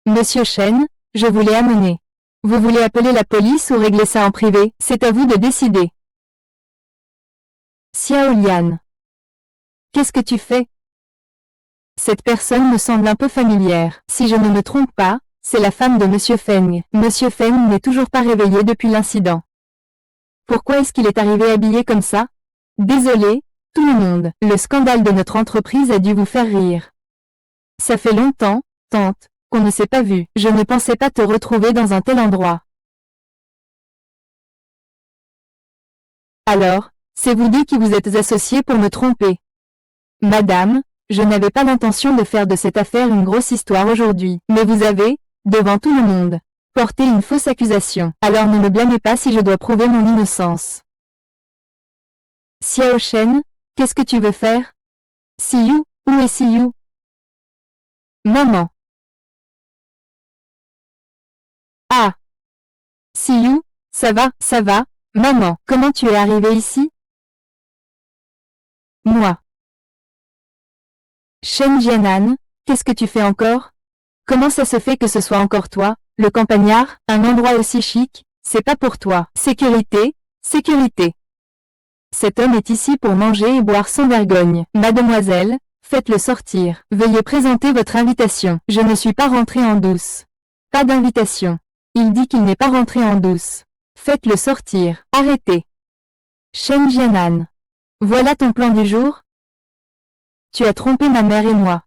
Monsieur Shen, je vous l'ai amené. Vous voulez appeler la police ou régler ça en privé? C'est à vous de décider. Xiao Lian. Qu'est-ce que tu fais? Cette personne me semble un peu familière. Si je ne me trompe pas, c'est la femme de Monsieur Feng. Monsieur Feng n'est toujours pas réveillé depuis l'incident. Pourquoi est-ce qu'il est arrivé habillé comme ça? Désolé, tout le monde. Le scandale de notre entreprise a dû vous faire rire. Ça fait longtemps, tante, qu'on ne s'est pas vu. Je ne pensais pas te retrouver dans un tel endroit. Alors, c'est vous deux qui vous êtes associés pour me tromper. Madame, je n'avais pas l'intention de faire de cette affaire une grosse histoire aujourd'hui. Mais vous avez, devant tout le monde, porté une fausse accusation. Alors ne me blâmez pas si je dois prouver mon innocence. Xiao Shen, qu'est-ce que tu veux faire? Siyu, où est Siyu? Maman. Ah! Siyu, ça va, maman, comment tu es arrivée ici? Moi. Shen Jianan, qu'est-ce que tu fais encore? Comment ça se fait que ce soit encore toi, le campagnard, un endroit aussi chic? C'est pas pour toi. Sécurité, sécurité. Cet homme est ici pour manger et boire sans vergogne. Mademoiselle, faites-le sortir. Veuillez présenter votre invitation. Je ne suis pas rentré en douce. Pas d'invitation. Il dit qu'il n'est pas rentré en douce. Faites-le sortir. Arrêtez. Shen Jianan. Voilà ton plan du jour? Tu as trompé ma mère et moi.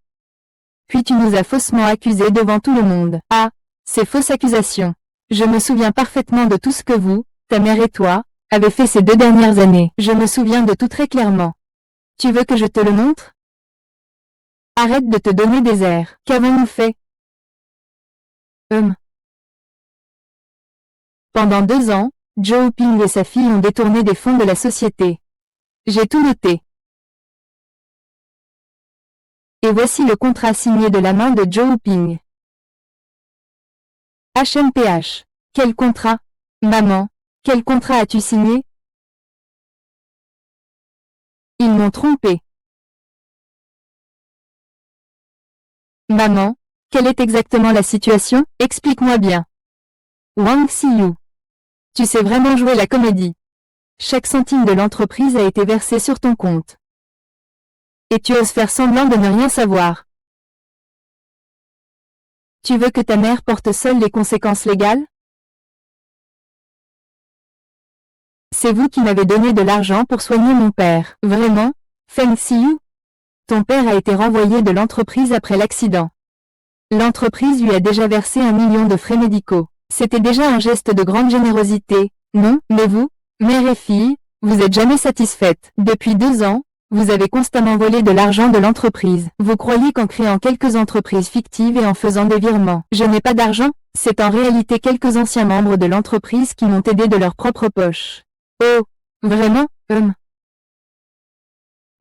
Puis tu nous as faussement accusés devant tout le monde. Ah, ces fausses accusations. Je me souviens parfaitement de tout ce que vous, ta mère et toi, avez fait ces 2 dernières années. Je me souviens de tout très clairement. Tu veux que je te le montre? Arrête de te donner des airs. Qu'avons-nous fait? Pendant 2 ans, Zhou Ping et sa fille ont détourné des fonds de la société. J'ai tout noté. Et voici le contrat signé de la main de Zhou Ping. HMPH. Quel contrat? Maman, quel contrat as-tu signé? Ils m'ont trompé. Maman, quelle est exactement la situation? Explique-moi bien. Wang Xiyu. Tu sais vraiment jouer la comédie. Chaque centime de l'entreprise a été versé sur ton compte. Et tu oses faire semblant de ne rien savoir. Tu veux que ta mère porte seule les conséquences légales? C'est vous qui m'avez donné de l'argent pour soigner mon père. Vraiment, Feng Xiyu? Ton père a été renvoyé de l'entreprise après l'accident. L'entreprise lui a déjà versé 1 million de frais médicaux. C'était déjà un geste de grande générosité, non? Mais vous, mère et fille, vous n'êtes jamais satisfaites. Depuis 2 ans, vous avez constamment volé de l'argent de l'entreprise. Vous croyez qu'en créant quelques entreprises fictives et en faisant des virements, je n'ai pas d'argent? C'est en réalité quelques anciens membres de l'entreprise qui m'ont aidé de leur propre poche. Oh, vraiment,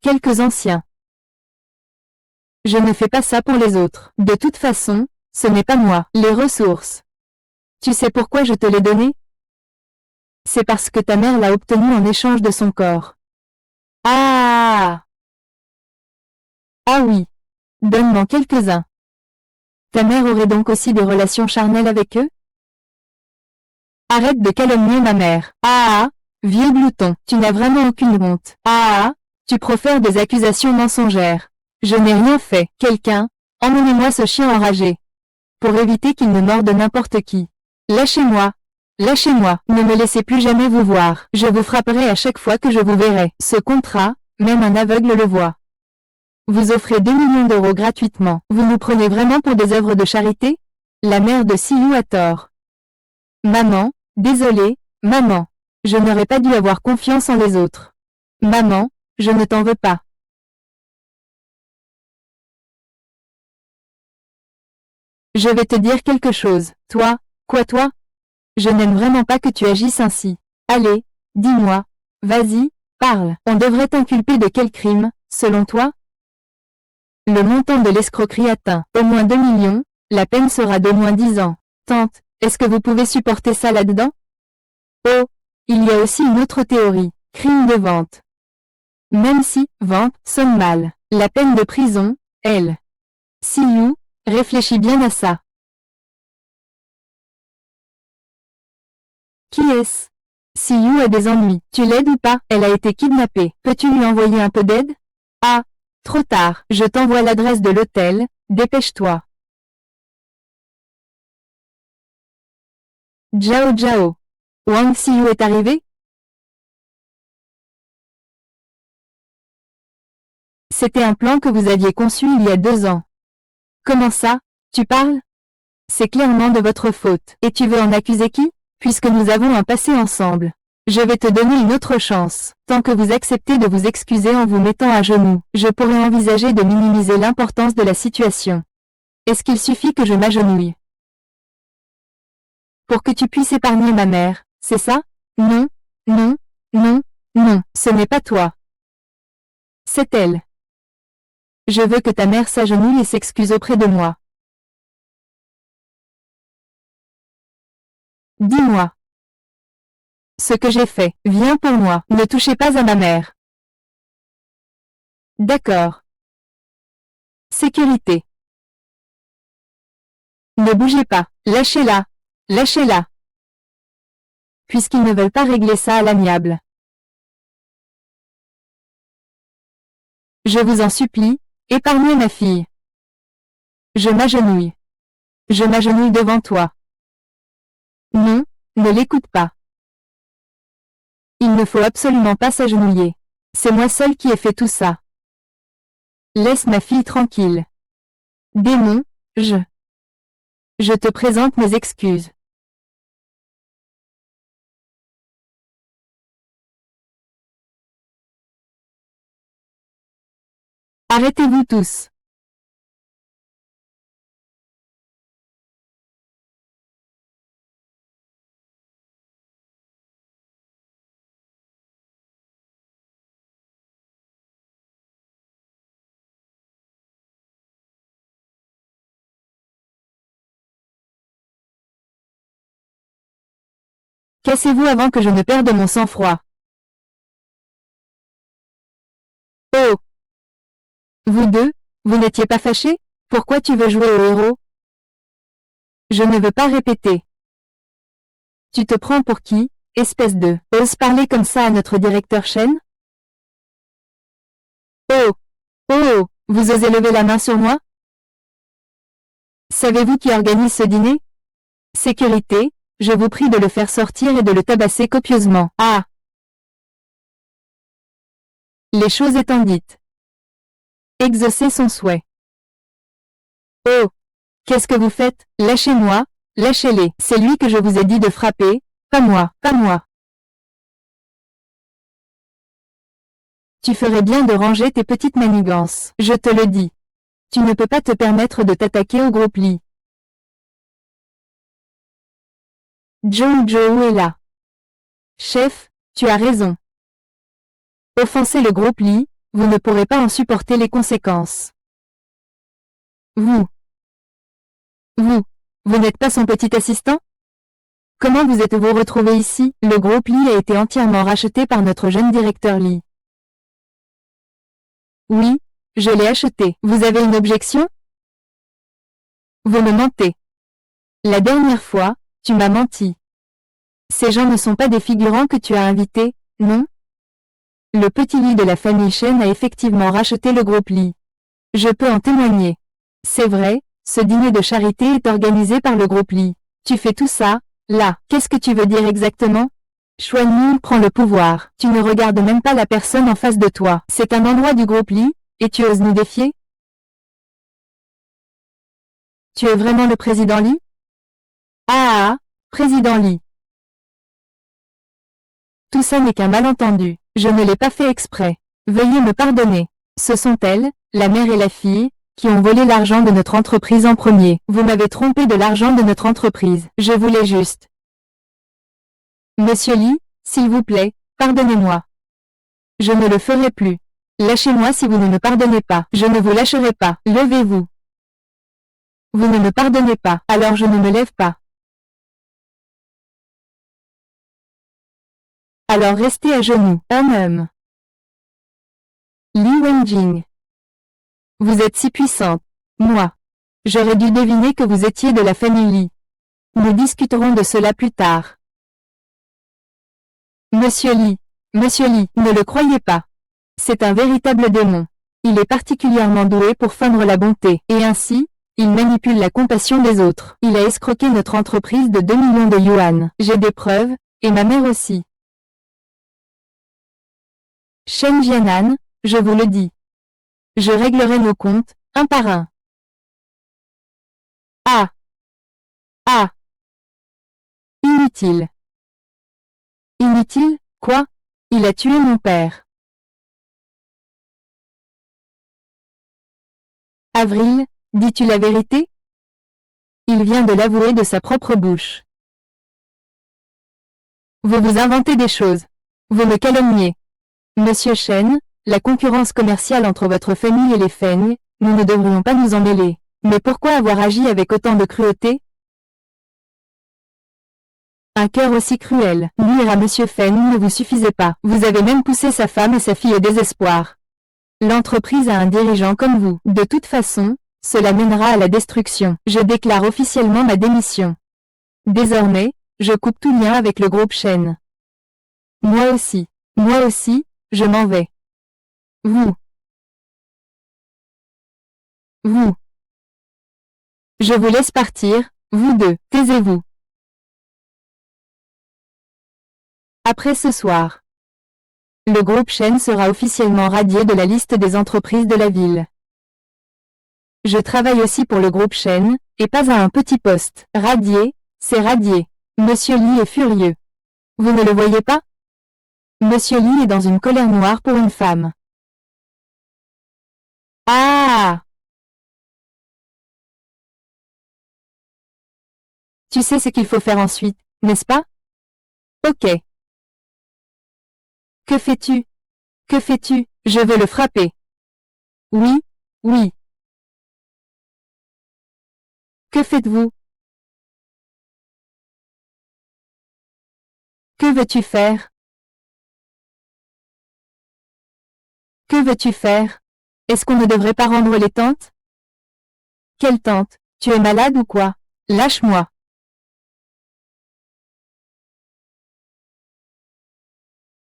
Quelques anciens. Je ne fais pas ça pour les autres. De toute façon, ce n'est pas moi. Les ressources. Tu sais pourquoi je te l'ai donné? C'est parce que ta mère l'a obtenu en échange de son corps. Ah! Ah oui. Donne-m'en quelques-uns. Ta mère aurait donc aussi des relations charnelles avec eux? Arrête de calomnier ma mère. Ah! Vieux glouton, tu n'as vraiment aucune honte. Ah! Tu profères des accusations mensongères. Je n'ai rien fait. Quelqu'un, emmenez-moi ce chien enragé. Pour éviter qu'il ne morde n'importe qui. Lâchez-moi. Lâchez-moi. Ne me laissez plus jamais vous voir. Je vous frapperai à chaque fois que je vous verrai. Ce contrat, même un aveugle le voit. Vous offrez 2 millions d'euros gratuitement. Vous nous prenez vraiment pour des œuvres de charité? La mère de Siyu a tort. Maman, désolée, maman. Je n'aurais pas dû avoir confiance en les autres. Maman, je ne t'en veux pas. Je vais te dire quelque chose. Toi, quoi toi? Je n'aime vraiment pas que tu agisses ainsi. Allez, dis-moi. Vas-y, parle. On devrait t'inculper de quel crime, selon toi? Le montant de l'escroquerie atteint au moins 2 millions, la peine sera d'au moins 10 ans. Tante, Est-ce que vous pouvez supporter ça là-dedans? Oh, il y a aussi une autre théorie, crime de vente. Même si, vente, sonne mal. La peine de prison, elle. Si you, réfléchis bien à ça. Qui est-ce? Si you a des ennuis, tu l'aides ou pas? Elle a été kidnappée. Peux-tu lui envoyer un peu d'aide? Ah, trop tard. Je t'envoie l'adresse de l'hôtel, dépêche-toi. Jiao Jiao. Wang Xiyu est arrivé? C'était un plan que vous aviez conçu il y a 2 ans. Comment ça, tu parles? C'est clairement de votre faute. Et tu veux en accuser qui? Puisque nous avons un passé ensemble. Je vais te donner une autre chance. Tant que vous acceptez de vous excuser en vous mettant à genoux, je pourrais envisager de minimiser l'importance de la situation. Est-ce qu'il suffit que je m'agenouille pour que tu puisses épargner ma mère, c'est ça? Non, non, non, non, ce n'est pas toi. C'est elle. Je veux que ta mère s'agenouille et s'excuse auprès de moi. Dis-moi. Ce que j'ai fait, viens pour moi, ne touchez pas à ma mère. D'accord. Sécurité. Ne bougez pas, lâchez-la, lâchez-la. Puisqu'ils ne veulent pas régler ça à l'amiable. Je vous en supplie, épargnez ma fille. Je m'agenouille. Je m'agenouille devant toi. Non, ne l'écoute pas. Il ne faut absolument pas s'agenouiller. C'est moi seul qui ai fait tout ça. Laisse ma fille tranquille. Démon, je te présente mes excuses. Arrêtez-vous tous. Cassez-vous avant que je ne perde mon sang-froid. Oh! Vous deux, vous n'étiez pas fâchés? Pourquoi tu veux jouer au héros? Je ne veux pas répéter. Tu te prends pour qui, espèce de... Ose parler comme ça à notre directeur Shen? Oh! Oh! Vous osez lever la main sur moi? Savez-vous qui organise ce dîner? Sécurité, je vous prie de le faire sortir et de le tabasser copieusement. Ah! Les choses étant dites. Exaucer son souhait. Oh! Qu'est-ce que vous faites? Lâchez-moi, lâchez-les. C'est lui que je vous ai dit de frapper, pas moi, pas moi. Tu ferais bien de ranger tes petites manigances. Je te le dis. Tu ne peux pas te permettre de t'attaquer au groupe Lee. Joe est là. Chef, tu as raison. Offenser le groupe Lee, vous ne pourrez pas en supporter les conséquences. Vous n'êtes pas son petit assistant? Comment vous êtes-vous retrouvé ici? Le groupe Lee a été entièrement racheté par notre jeune directeur Lee. Oui, je l'ai acheté. Vous avez une objection? Vous me mentez. La dernière fois, tu m'as menti. Ces gens ne sont pas des figurants que tu as invités, non? Le petit Lee de la famille Shen a effectivement racheté le groupe Lee. Je peux en témoigner. C'est vrai, ce dîner de charité est organisé par le groupe Lee. Tu fais tout ça, là. Qu'est-ce que tu veux dire exactement? Xuan Ming prend le pouvoir. Tu ne regardes même pas la personne en face de toi. C'est un endroit du groupe Lee, et tu oses nous défier? Tu es vraiment le président Lee? Ah, président Lee. Tout ça n'est qu'un malentendu. Je ne l'ai pas fait exprès. Veuillez me pardonner. Ce sont elles, la mère et la fille, qui ont volé l'argent de notre entreprise en premier. Vous m'avez trompé de l'argent de notre entreprise. Je voulais juste. Monsieur Lee, s'il vous plaît, pardonnez-moi. Je ne le ferai plus. Lâchez-moi si vous ne me pardonnez pas. Je ne vous lâcherai pas. Levez-vous. Vous ne me pardonnez pas, alors je ne me lève pas. Alors restez à genoux. Li Wenjing. Vous êtes si puissante. Moi. J'aurais dû deviner que vous étiez de la famille Li. Nous discuterons de cela plus tard. Monsieur Li, ne le croyez pas. C'est un véritable démon. Il est particulièrement doué pour feindre la bonté, et ainsi, il manipule la compassion des autres. Il a escroqué notre entreprise de 2 millions de yuan. J'ai des preuves, et ma mère aussi. Shen Jianan, je vous le dis. Je réglerai nos comptes, un par un. Ah! Ah! Inutile. Inutile, quoi? Il a tué mon père. Avril, dis-tu la vérité? Il vient de l'avouer de sa propre bouche. Vous vous inventez des choses. Vous me calomniez. Monsieur Shen, la concurrence commerciale entre votre famille et les Feng, nous ne devrions pas nous en mêler. Mais pourquoi avoir agi avec autant de cruauté? Un cœur aussi cruel, nuire à Monsieur Feng ne vous suffisait pas. Vous avez même poussé sa femme et sa fille au désespoir. L'entreprise a un dirigeant comme vous. De toute façon, cela mènera à la destruction. Je déclare officiellement ma démission. Désormais, je coupe tout lien avec le groupe Shen. Moi aussi, je m'en vais. Vous. Je vous laisse partir, vous deux, taisez-vous. Après ce soir, le groupe Shen sera officiellement radié de la liste des entreprises de la ville. Je travaille aussi pour le groupe Shen, et pas à un petit poste. Radié, c'est radié. Monsieur Li est furieux. Vous ne le voyez pas? Monsieur Li est dans une colère noire pour une femme. Ah! Tu sais ce qu'il faut faire ensuite, n'est-ce pas? Ok. Que fais-tu? Que fais-tu? Je veux le frapper. Oui, oui. Que faites-vous? Que veux-tu faire? Que veux-tu faire? Est-ce qu'on ne devrait pas rendre les tentes? Quelle tente? Tu es malade ou quoi? Lâche-moi.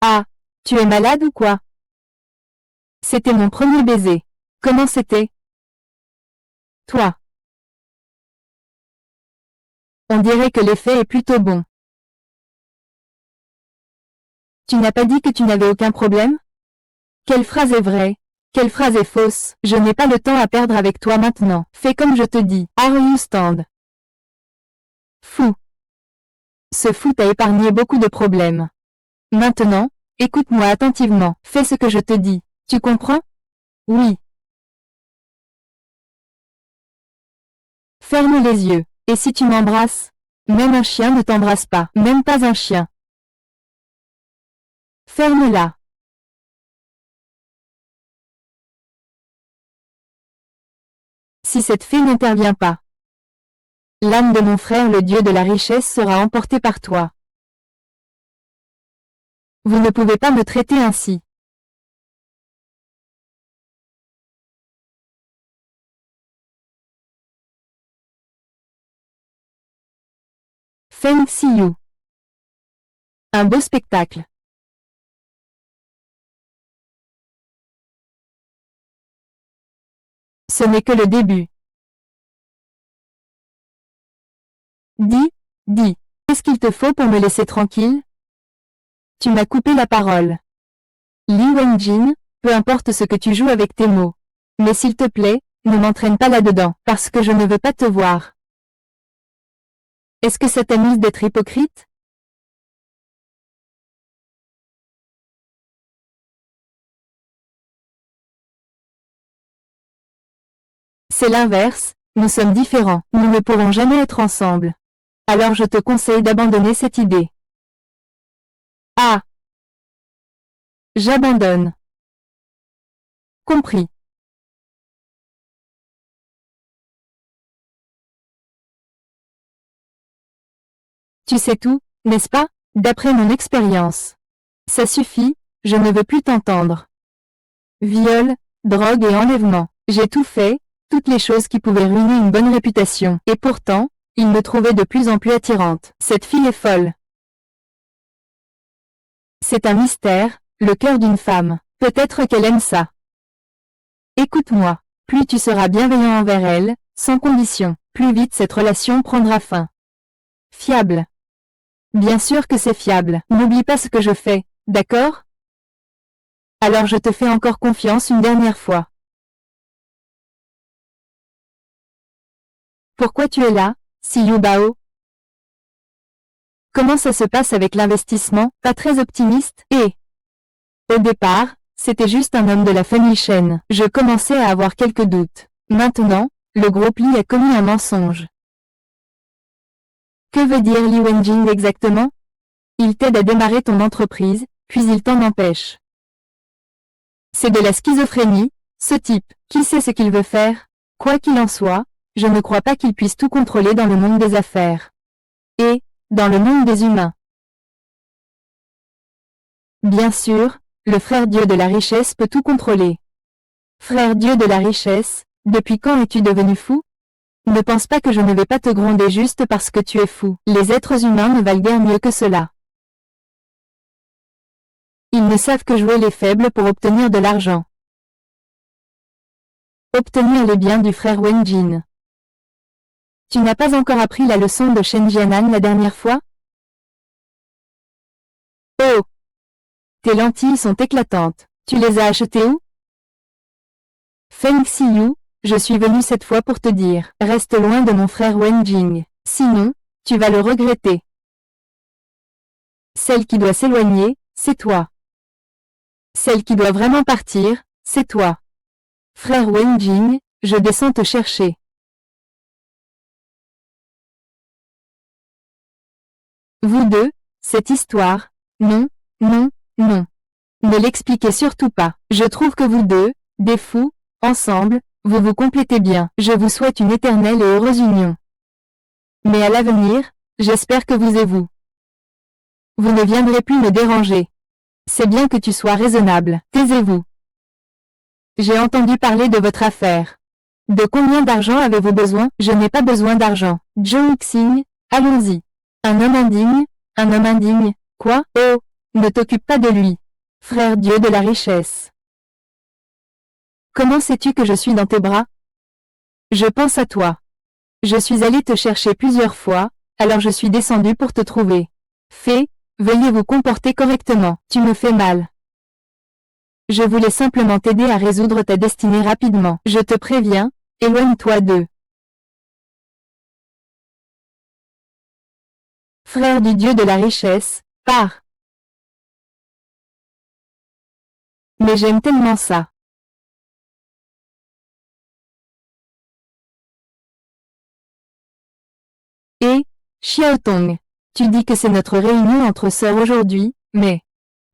Ah, tu es malade ou quoi? C'était mon premier baiser. Comment c'était? Toi. On dirait que l'effet est plutôt bon. Tu n'as pas dit que tu n'avais aucun problème? Quelle phrase est vraie? Quelle phrase est fausse? Je n'ai pas le temps à perdre avec toi maintenant. Fais comme je te dis. Are you stand? Fou. Ce fou t'a épargné beaucoup de problèmes. Maintenant, écoute-moi attentivement. Fais ce que je te dis. Tu comprends? Oui. Ferme les yeux. Et si tu m'embrasses? Même un chien ne t'embrasse pas. Même pas un chien. Ferme-la. Si cette fée n'intervient pas, l'âme de mon frère le dieu de la richesse sera emportée par toi. Vous ne pouvez pas me traiter ainsi. Feng Xiyu. Un beau spectacle. Ce n'est que le début. Dis, qu'est-ce qu'il te faut pour me laisser tranquille? Tu m'as coupé la parole. Li Wenjin, peu importe ce que tu joues avec tes mots. Mais s'il te plaît, ne m'entraîne pas là-dedans, parce que je ne veux pas te voir. Est-ce que ça t'amuse d'être hypocrite? C'est l'inverse, nous sommes différents, nous ne pourrons jamais être ensemble. Alors je te conseille d'abandonner cette idée. Ah! J'abandonne. Compris. Tu sais tout, n'est-ce pas? D'après mon expérience. Ça suffit, je ne veux plus t'entendre. Viol, drogue et enlèvement. J'ai tout fait, toutes les choses qui pouvaient ruiner une bonne réputation. Et pourtant, il me trouvait de plus en plus attirante. Cette fille est folle. C'est un mystère, le cœur d'une femme. Peut-être qu'elle aime ça. Écoute-moi, plus tu seras bienveillant envers elle, sans condition, plus vite cette relation prendra fin. Fiable. Bien sûr que c'est fiable. N'oublie pas ce que je fais, d'accord? Alors je te fais encore confiance une dernière fois. Pourquoi tu es là, Siyu Bao? Comment ça se passe avec l'investissement? Pas très optimiste, et... Au départ, c'était juste un homme de la famille Shen. Je commençais à avoir quelques doutes. Maintenant, le groupe Li a commis un mensonge. Que veut dire Li Wenjing exactement? Il t'aide à démarrer ton entreprise, puis il t'en empêche. C'est de la schizophrénie, ce type. Qui sait ce qu'il veut faire? Quoi qu'il en soit, je ne crois pas qu'il puisse tout contrôler dans le monde des affaires. Et, dans le monde des humains. Bien sûr, le frère Dieu de la richesse peut tout contrôler. Frère Dieu de la richesse, depuis quand es-tu devenu fou? Ne pense pas que je ne vais pas te gronder juste parce que tu es fou. Les êtres humains ne valent guère mieux que cela. Ils ne savent que jouer les faibles pour obtenir de l'argent. Obtenir les biens du frère Wenjin. Tu n'as pas encore appris la leçon de Shen Jianan la dernière fois? Oh! Tes lentilles sont éclatantes. Tu les as achetées où? Feng Xiyu, je suis venu cette fois pour te dire, reste loin de mon frère Wenjing. Sinon, tu vas le regretter. Celle qui doit s'éloigner, c'est toi. Celle qui doit vraiment partir, c'est toi. Frère Wenjing, je descends te chercher. Vous deux, cette histoire, non, non, non. Ne l'expliquez surtout pas. Je trouve que vous deux, des fous, ensemble, vous vous complétez bien. Je vous souhaite une éternelle et heureuse union. Mais à l'avenir, j'espère que vous et vous ne viendrez plus me déranger. C'est bien que tu sois raisonnable. Taisez-vous. J'ai entendu parler de votre affaire. De combien d'argent avez-vous besoin? Je n'ai pas besoin d'argent. Zhou Xing, allons-y. Un homme indigne? Un homme indigne? Quoi? Oh, ne t'occupe pas de lui. Frère Dieu de la richesse. Comment sais-tu que je suis dans tes bras? Je pense à toi. Je suis allé te chercher plusieurs fois, alors je suis descendu pour te trouver. Fée, veuillez vous comporter correctement. Tu me fais mal. Je voulais simplement t'aider à résoudre ta destinée rapidement. Je te préviens, éloigne-toi d'eux. Frère du Dieu de la richesse, pars. Mais j'aime tellement ça. Et, Xiaotong, tu dis que c'est notre réunion entre sœurs aujourd'hui, mais...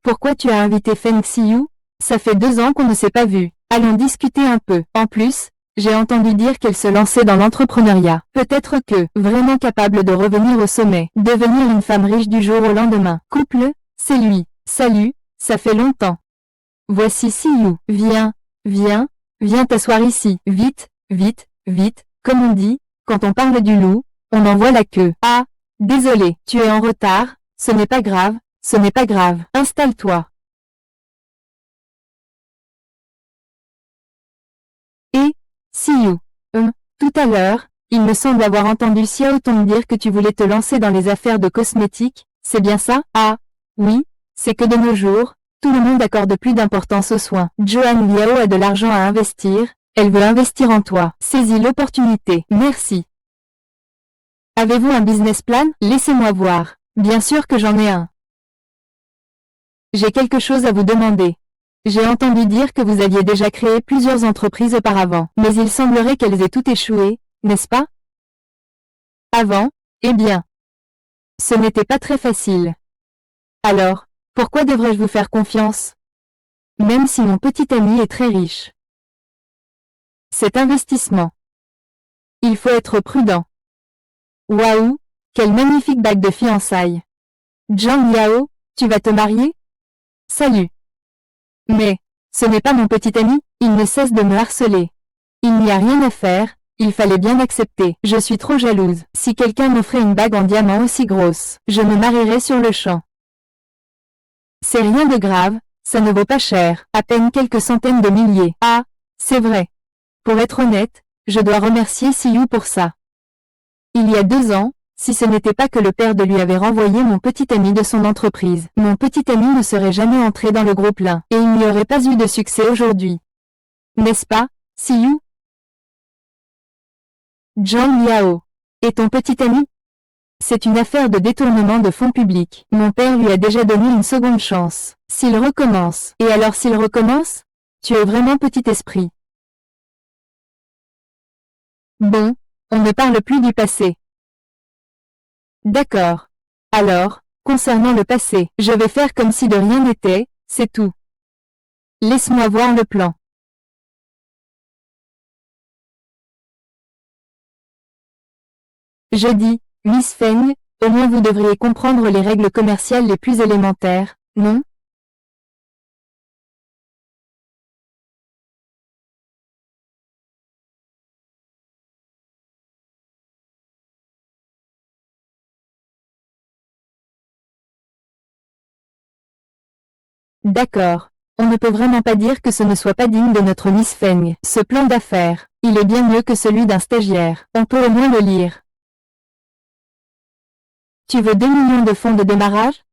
Pourquoi tu as invité Feng Xiyu? Ça fait 2 ans qu'on ne s'est pas vu. Allons discuter un peu. En plus, j'ai entendu dire qu'elle se lançait dans l'entrepreneuriat. Peut-être que, vraiment capable de revenir au sommet, devenir une femme riche du jour au lendemain. Couple, c'est lui. Salut, ça fait longtemps. Voici Xiyu. Viens, viens, viens t'asseoir ici. Vite, vite, vite. Comme on dit, quand on parle du loup, on en voit la queue. Ah, désolé, tu es en retard, ce n'est pas grave, ce n'est pas grave. Installe-toi. Et, Xiyu. Tout à l'heure, il me semble avoir entendu Xiaotong dire que tu voulais te lancer dans les affaires de cosmétiques, c'est bien ça? Ah, oui, c'est que de nos jours, tout le monde accorde plus d'importance aux soins. Joan Liao a de l'argent à investir, elle veut investir en toi. Saisis l'opportunité. Merci. Avez-vous un business plan? Laissez-moi voir. Bien sûr que j'en ai un. J'ai quelque chose à vous demander. J'ai entendu dire que vous aviez déjà créé plusieurs entreprises auparavant, mais il semblerait qu'elles aient toutes échoué, n'est-ce pas? Avant, eh bien. Ce n'était pas très facile. Alors, pourquoi devrais-je vous faire confiance? Même si mon petit ami est très riche. Cet investissement. Il faut être prudent. Waouh, quelle magnifique bague de fiançailles. Zhang Liao, tu vas te marier? Salut. Mais, ce n'est pas mon petit ami, il ne cesse de me harceler. Il n'y a rien à faire, il fallait bien accepter. Je suis trop jalouse. Si quelqu'un m'offrait une bague en diamant aussi grosse, je me marierais sur le champ. C'est rien de grave, ça ne vaut pas cher, à peine quelques centaines de milliers. Ah, c'est vrai. Pour être honnête, je dois remercier Siyu pour ça. Il y a 2 ans, si ce n'était pas que le père de lui avait renvoyé mon petit ami de son entreprise, mon petit ami ne serait jamais entré dans le groupe Lin, et il n'y aurait pas eu de succès aujourd'hui. N'est-ce pas, Siyu? Zhang Liao. Et ton petit ami? C'est une affaire de détournement de fonds publics. Mon père lui a déjà donné une seconde chance. S'il recommence. Et alors s'il recommence? Tu es vraiment petit esprit. Bon, on ne parle plus du passé. D'accord. Alors, concernant le passé, je vais faire comme si de rien n'était, c'est tout. Laisse-moi voir le plan. Je dis, Miss Feng, au moins vous devriez comprendre les règles commerciales les plus élémentaires, non? D'accord. On ne peut vraiment pas dire que ce ne soit pas digne de notre Miss Feng. Ce plan d'affaires, il est bien mieux que celui d'un stagiaire. On peut au moins le lire. Tu veux 2 millions de fonds de démarrage?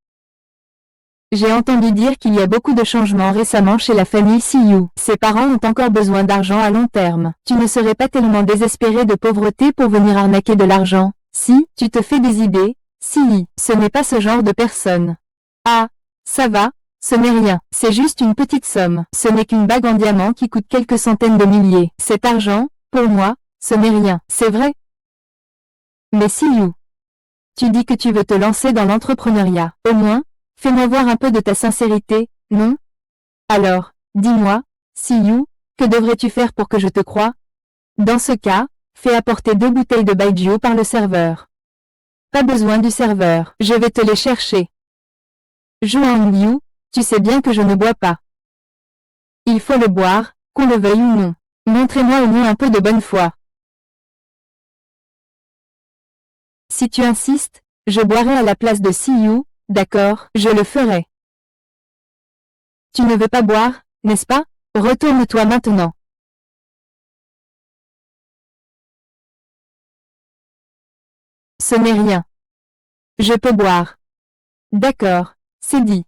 J'ai entendu dire qu'il y a beaucoup de changements récemment chez la famille Siyu. Ses parents ont encore besoin d'argent à long terme. Tu ne serais pas tellement désespéré de pauvreté pour venir arnaquer de l'argent. Si, tu te fais des idées, si, ce n'est pas ce genre de personne. Ah, ça va, ce n'est rien, c'est juste une petite somme. Ce n'est qu'une bague en diamant qui coûte quelques centaines de milliers. Cet argent, pour moi, ce n'est rien, c'est vrai. Mais Siyu, tu dis que tu veux te lancer dans l'entrepreneuriat. Au moins, fais-moi voir un peu de ta sincérité, non? Alors, dis-moi, Siyu, que devrais-tu faire pour que je te croie? Dans ce cas, fais apporter 2 bouteilles de baijiu par le serveur. Pas besoin du serveur, je vais te les chercher. Zhuang Liu, tu sais bien que je ne bois pas. Il faut le boire, qu'on le veuille ou non. Montrez-moi au moins un peu de bonne foi. Si tu insistes, je boirai à la place de Siyu, d'accord, je le ferai. Tu ne veux pas boire, n'est-ce pas? Retourne-toi maintenant. Ce n'est rien. Je peux boire. D'accord, c'est dit.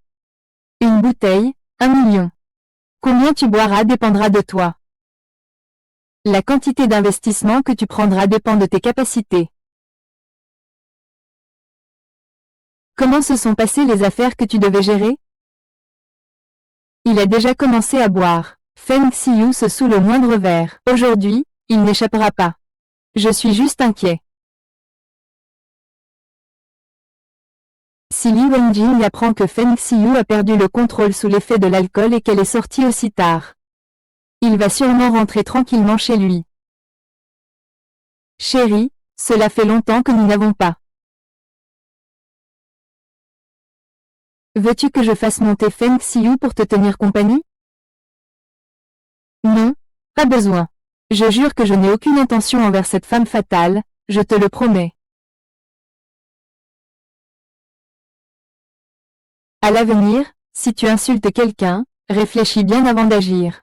Une bouteille, 1 million. Combien tu boiras dépendra de toi. La quantité d'investissement que tu prendras dépend de tes capacités. Comment se sont passées les affaires que tu devais gérer? Il a déjà commencé à boire. Feng Xiu se saoule au moindre verre. Aujourd'hui, il n'échappera pas. Je suis juste inquiet. Si Li Wenjing apprend que Feng Xiu a perdu le contrôle sous l'effet de l'alcool et qu'elle est sortie aussi tard, il va sûrement rentrer tranquillement chez lui. Chérie, cela fait longtemps que nous n'avons pas. Veux-tu que je fasse monter Feng Xiu pour te tenir compagnie? Non, pas besoin. Je jure que je n'ai aucune intention envers cette femme fatale, je te le promets. À l'avenir, si tu insultes quelqu'un, réfléchis bien avant d'agir.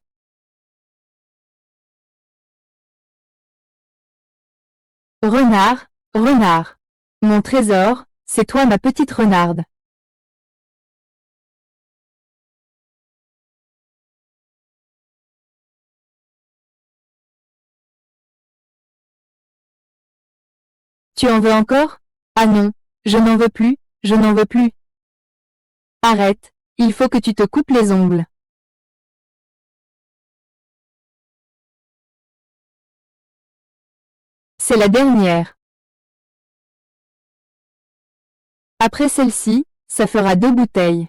Renard, renard. Mon trésor, c'est toi ma petite renarde. Tu en veux encore? Ah non, je n'en veux plus, je n'en veux plus. Arrête, il faut que tu te coupes les ongles. C'est la dernière. Après celle-ci, ça fera 2 bouteilles.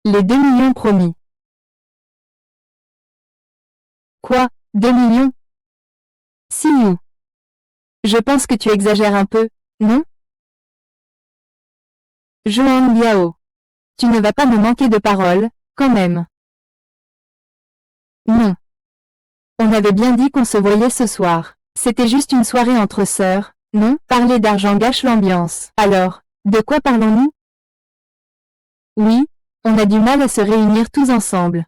Les 2 millions promis. Quoi, 2 millions? Si you. Je pense que tu exagères un peu, non? Joang Biao. Tu ne vas pas me manquer de parole, quand même. Non. On avait bien dit qu'on se voyait ce soir. C'était juste une soirée entre sœurs, non? Parler d'argent gâche l'ambiance. Alors, de quoi parlons-nous? Oui, on a du mal à se réunir tous ensemble.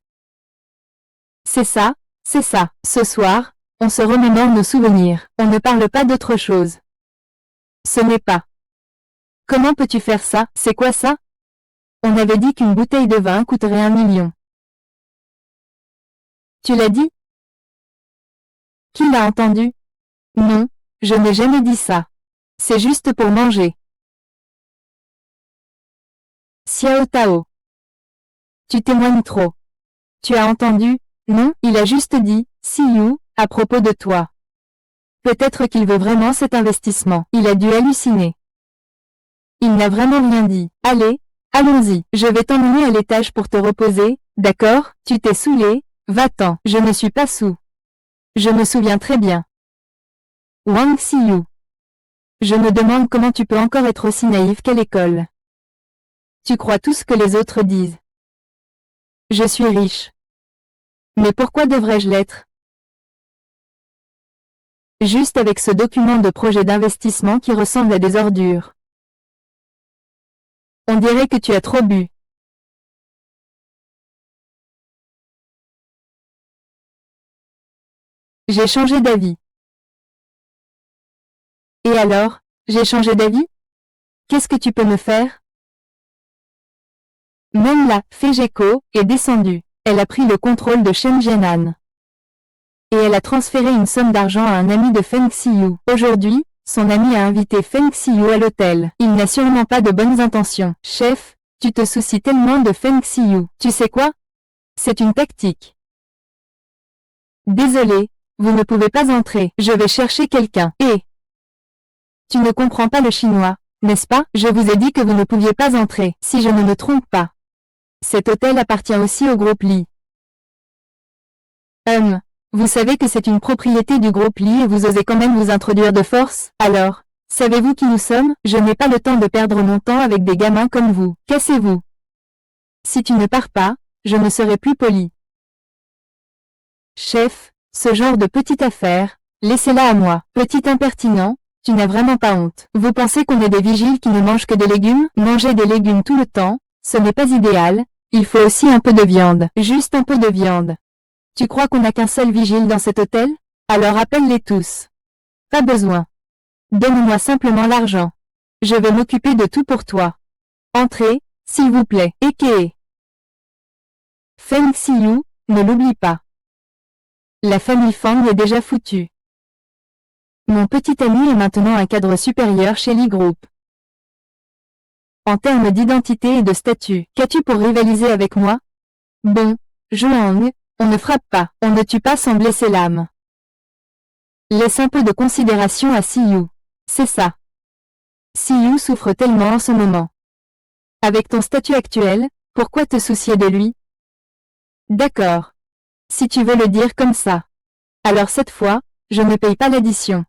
C'est ça, c'est ça. Ce soir, on se remémore nos souvenirs. On ne parle pas d'autre chose. Ce n'est pas. Comment peux-tu faire ça? C'est quoi ça? On avait dit qu'une bouteille de vin coûterait 1 million. Tu l'as dit? Qui l'a entendu? Non, je n'ai jamais dit ça. C'est juste pour manger. Xiao Tao. Tu témoignes trop. Tu as entendu? Non, il a juste dit, see you, à propos de toi. Peut-être qu'il veut vraiment cet investissement. Il a dû halluciner. Il n'a vraiment rien dit. Allez, allons-y. Je vais t'emmener à l'étage pour te reposer, d'accord? Tu t'es saoulé? Va-t'en. Je ne suis pas saoul. Je me souviens très bien. Wang Xiyu. Je me demande comment tu peux encore être aussi naïf qu'à l'école. Tu crois tout ce que les autres disent. Je suis riche. Mais pourquoi devrais-je l'être? Juste avec ce document de projet d'investissement qui ressemble à des ordures. On dirait que tu as trop bu. J'ai changé d'avis. Et alors, j'ai changé d'avis? Qu'est-ce que tu peux me faire? Même la Fegeco est descendue. Elle a pris le contrôle de Shen Jianan. Et elle a transféré une somme d'argent à un ami de Feng Xiyu. Aujourd'hui, son ami a invité Feng Xiyu à l'hôtel. Il n'a sûrement pas de bonnes intentions. Chef, tu te soucies tellement de Feng Xiyu. Tu sais quoi? C'est une tactique. Désolé, vous ne pouvez pas entrer. Je vais chercher quelqu'un. Et tu ne comprends pas le chinois, n'est-ce pas? Je vous ai dit que vous ne pouviez pas entrer, si je ne me trompe pas. Cet hôtel appartient aussi au groupe Li. Vous savez que c'est une propriété du groupe Li et vous osez quand même vous introduire de force? Alors, savez-vous qui nous sommes? Je n'ai pas le temps de perdre mon temps avec des gamins comme vous. Cassez-vous. Si tu ne pars pas, je ne serai plus poli. Chef, ce genre de petite affaire, laissez-la à moi. Petit impertinent, tu n'as vraiment pas honte. Vous pensez qu'on est des vigiles qui ne mangent que des légumes? Manger des légumes tout le temps, ce n'est pas idéal, il faut aussi un peu de viande. Juste un peu de viande. Tu crois qu'on n'a qu'un seul vigile dans cet hôtel? Alors appelle-les tous. Pas besoin. Donne-moi simplement l'argent. Je vais m'occuper de tout pour toi. Entrez, s'il vous plaît. Eke. Feng Xiyu, ne l'oublie pas. La famille Fang est déjà foutue. Mon petit ami est maintenant un cadre supérieur chez Li Group. En termes d'identité et de statut, qu'as-tu pour rivaliser avec moi? Bon, Zhuang, on ne frappe pas, on ne tue pas sans blesser l'âme. Laisse un peu de considération à Siyu. C'est ça. Siyu souffre tellement en ce moment. Avec ton statut actuel, pourquoi te soucier de lui? D'accord. Si tu veux le dire comme ça. Alors cette fois, je ne paye pas l'addition.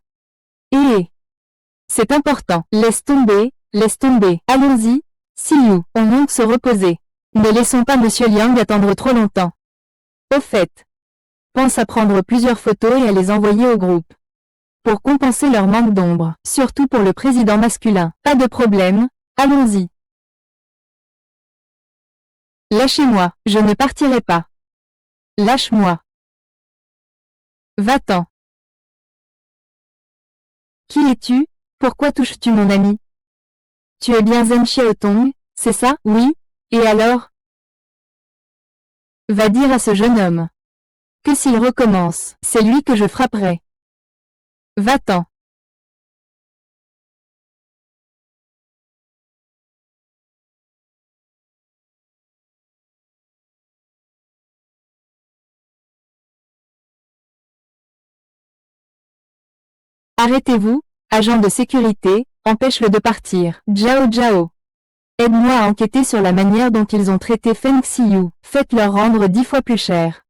C'est important. Laisse tomber, allons-y, Siyu, on monte se reposer. Ne laissons pas Monsieur Liang attendre trop longtemps. Au fait, pense à prendre plusieurs photos et à les envoyer au groupe. Pour compenser leur manque d'ombre, surtout pour le président masculin. Pas de problème, allons-y. Lâchez-moi, je ne partirai pas. Lâche-moi. Va-t'en. Qui es-tu? Pourquoi touches-tu mon ami? Tu es bien Zhen Xiaotong, c'est ça? Oui. Et alors? Va dire à ce jeune homme. Que s'il recommence, c'est lui que je frapperai. Va-t'en. Arrêtez-vous, agent de sécurité, empêche-le de partir. Jiao Jiao. Aide-moi à enquêter sur la manière dont ils ont traité Feng Xiyu. Faites-leur rendre 10 fois plus cher.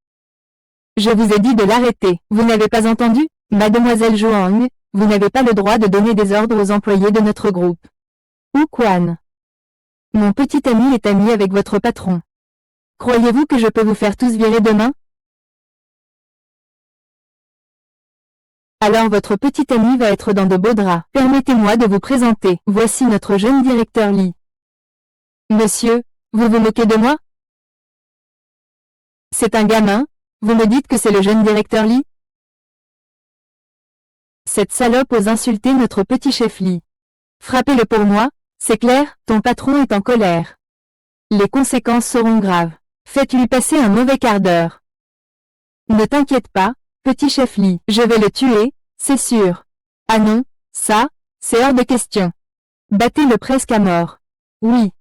Je vous ai dit de l'arrêter. Vous n'avez pas entendu? Mademoiselle Zhuang, vous n'avez pas le droit de donner des ordres aux employés de notre groupe. Wu Quan. Mon petit ami est ami avec votre patron. Croyez-vous que je peux vous faire tous virer demain? Alors votre petit ami va être dans de beaux draps. Permettez-moi de vous présenter. Voici notre jeune directeur Li. Monsieur, vous vous moquez de moi? C'est un gamin? Vous me dites que c'est le jeune directeur Li? Cette salope ose insulter notre petit chef Li. Frappez-le pour moi, c'est clair, ton patron est en colère. Les conséquences seront graves. Faites-lui passer un mauvais quart d'heure. Ne t'inquiète pas, petit chef Li, je vais le tuer, c'est sûr. Ah non, ça, c'est hors de question. Battez-le presque à mort. Oui.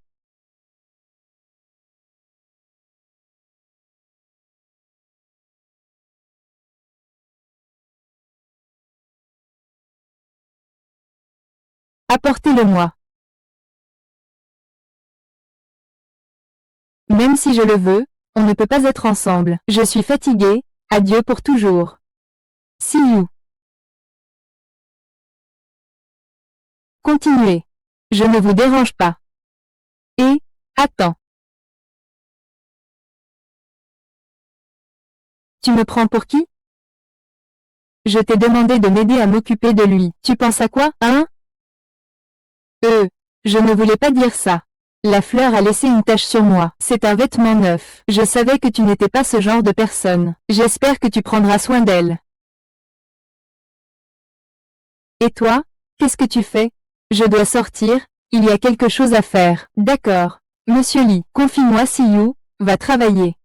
Apportez-le-moi. Même si je le veux, on ne peut pas être ensemble. Je suis fatigué, adieu pour toujours. See you. Continuez. Je ne vous dérange pas. Et, attends. Tu me prends pour qui? Je t'ai demandé de m'aider à m'occuper de lui. Tu penses à quoi, hein? Je ne voulais pas dire ça. La fleur a laissé une tache sur moi. C'est un vêtement neuf. Je savais que tu n'étais pas ce genre de personne. J'espère que tu prendras soin d'elle. Et toi, qu'est-ce que tu fais? Je dois sortir, il y a quelque chose à faire. D'accord. Monsieur Lee, confie-moi Siyu, va travailler.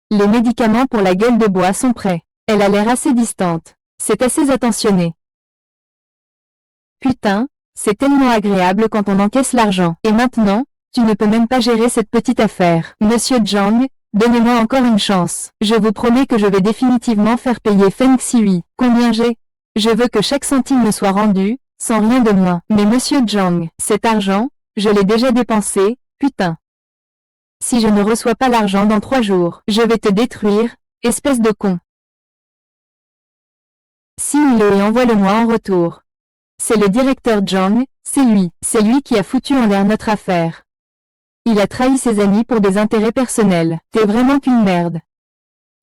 Les médicaments pour la gueule de bois sont prêts. Elle a l'air assez distante. C'est assez attentionné. Putain, c'est tellement agréable quand on encaisse l'argent. Et maintenant, tu ne peux même pas gérer cette petite affaire. Monsieur Zhang, donnez-moi encore une chance. Je vous promets que je vais définitivement faire payer Feng Xiui. Combien j'ai? Je veux que chaque centime me soit rendu, sans rien de moins. Mais monsieur Zhang, cet argent, je l'ai déjà dépensé, putain. Si je ne reçois pas l'argent dans 3 jours, je vais te détruire, espèce de con. Signe-le et envoie-le-moi en retour. C'est le directeur Zhang, c'est lui qui a foutu en l'air notre affaire. Il a trahi ses amis pour des intérêts personnels. T'es vraiment qu'une merde.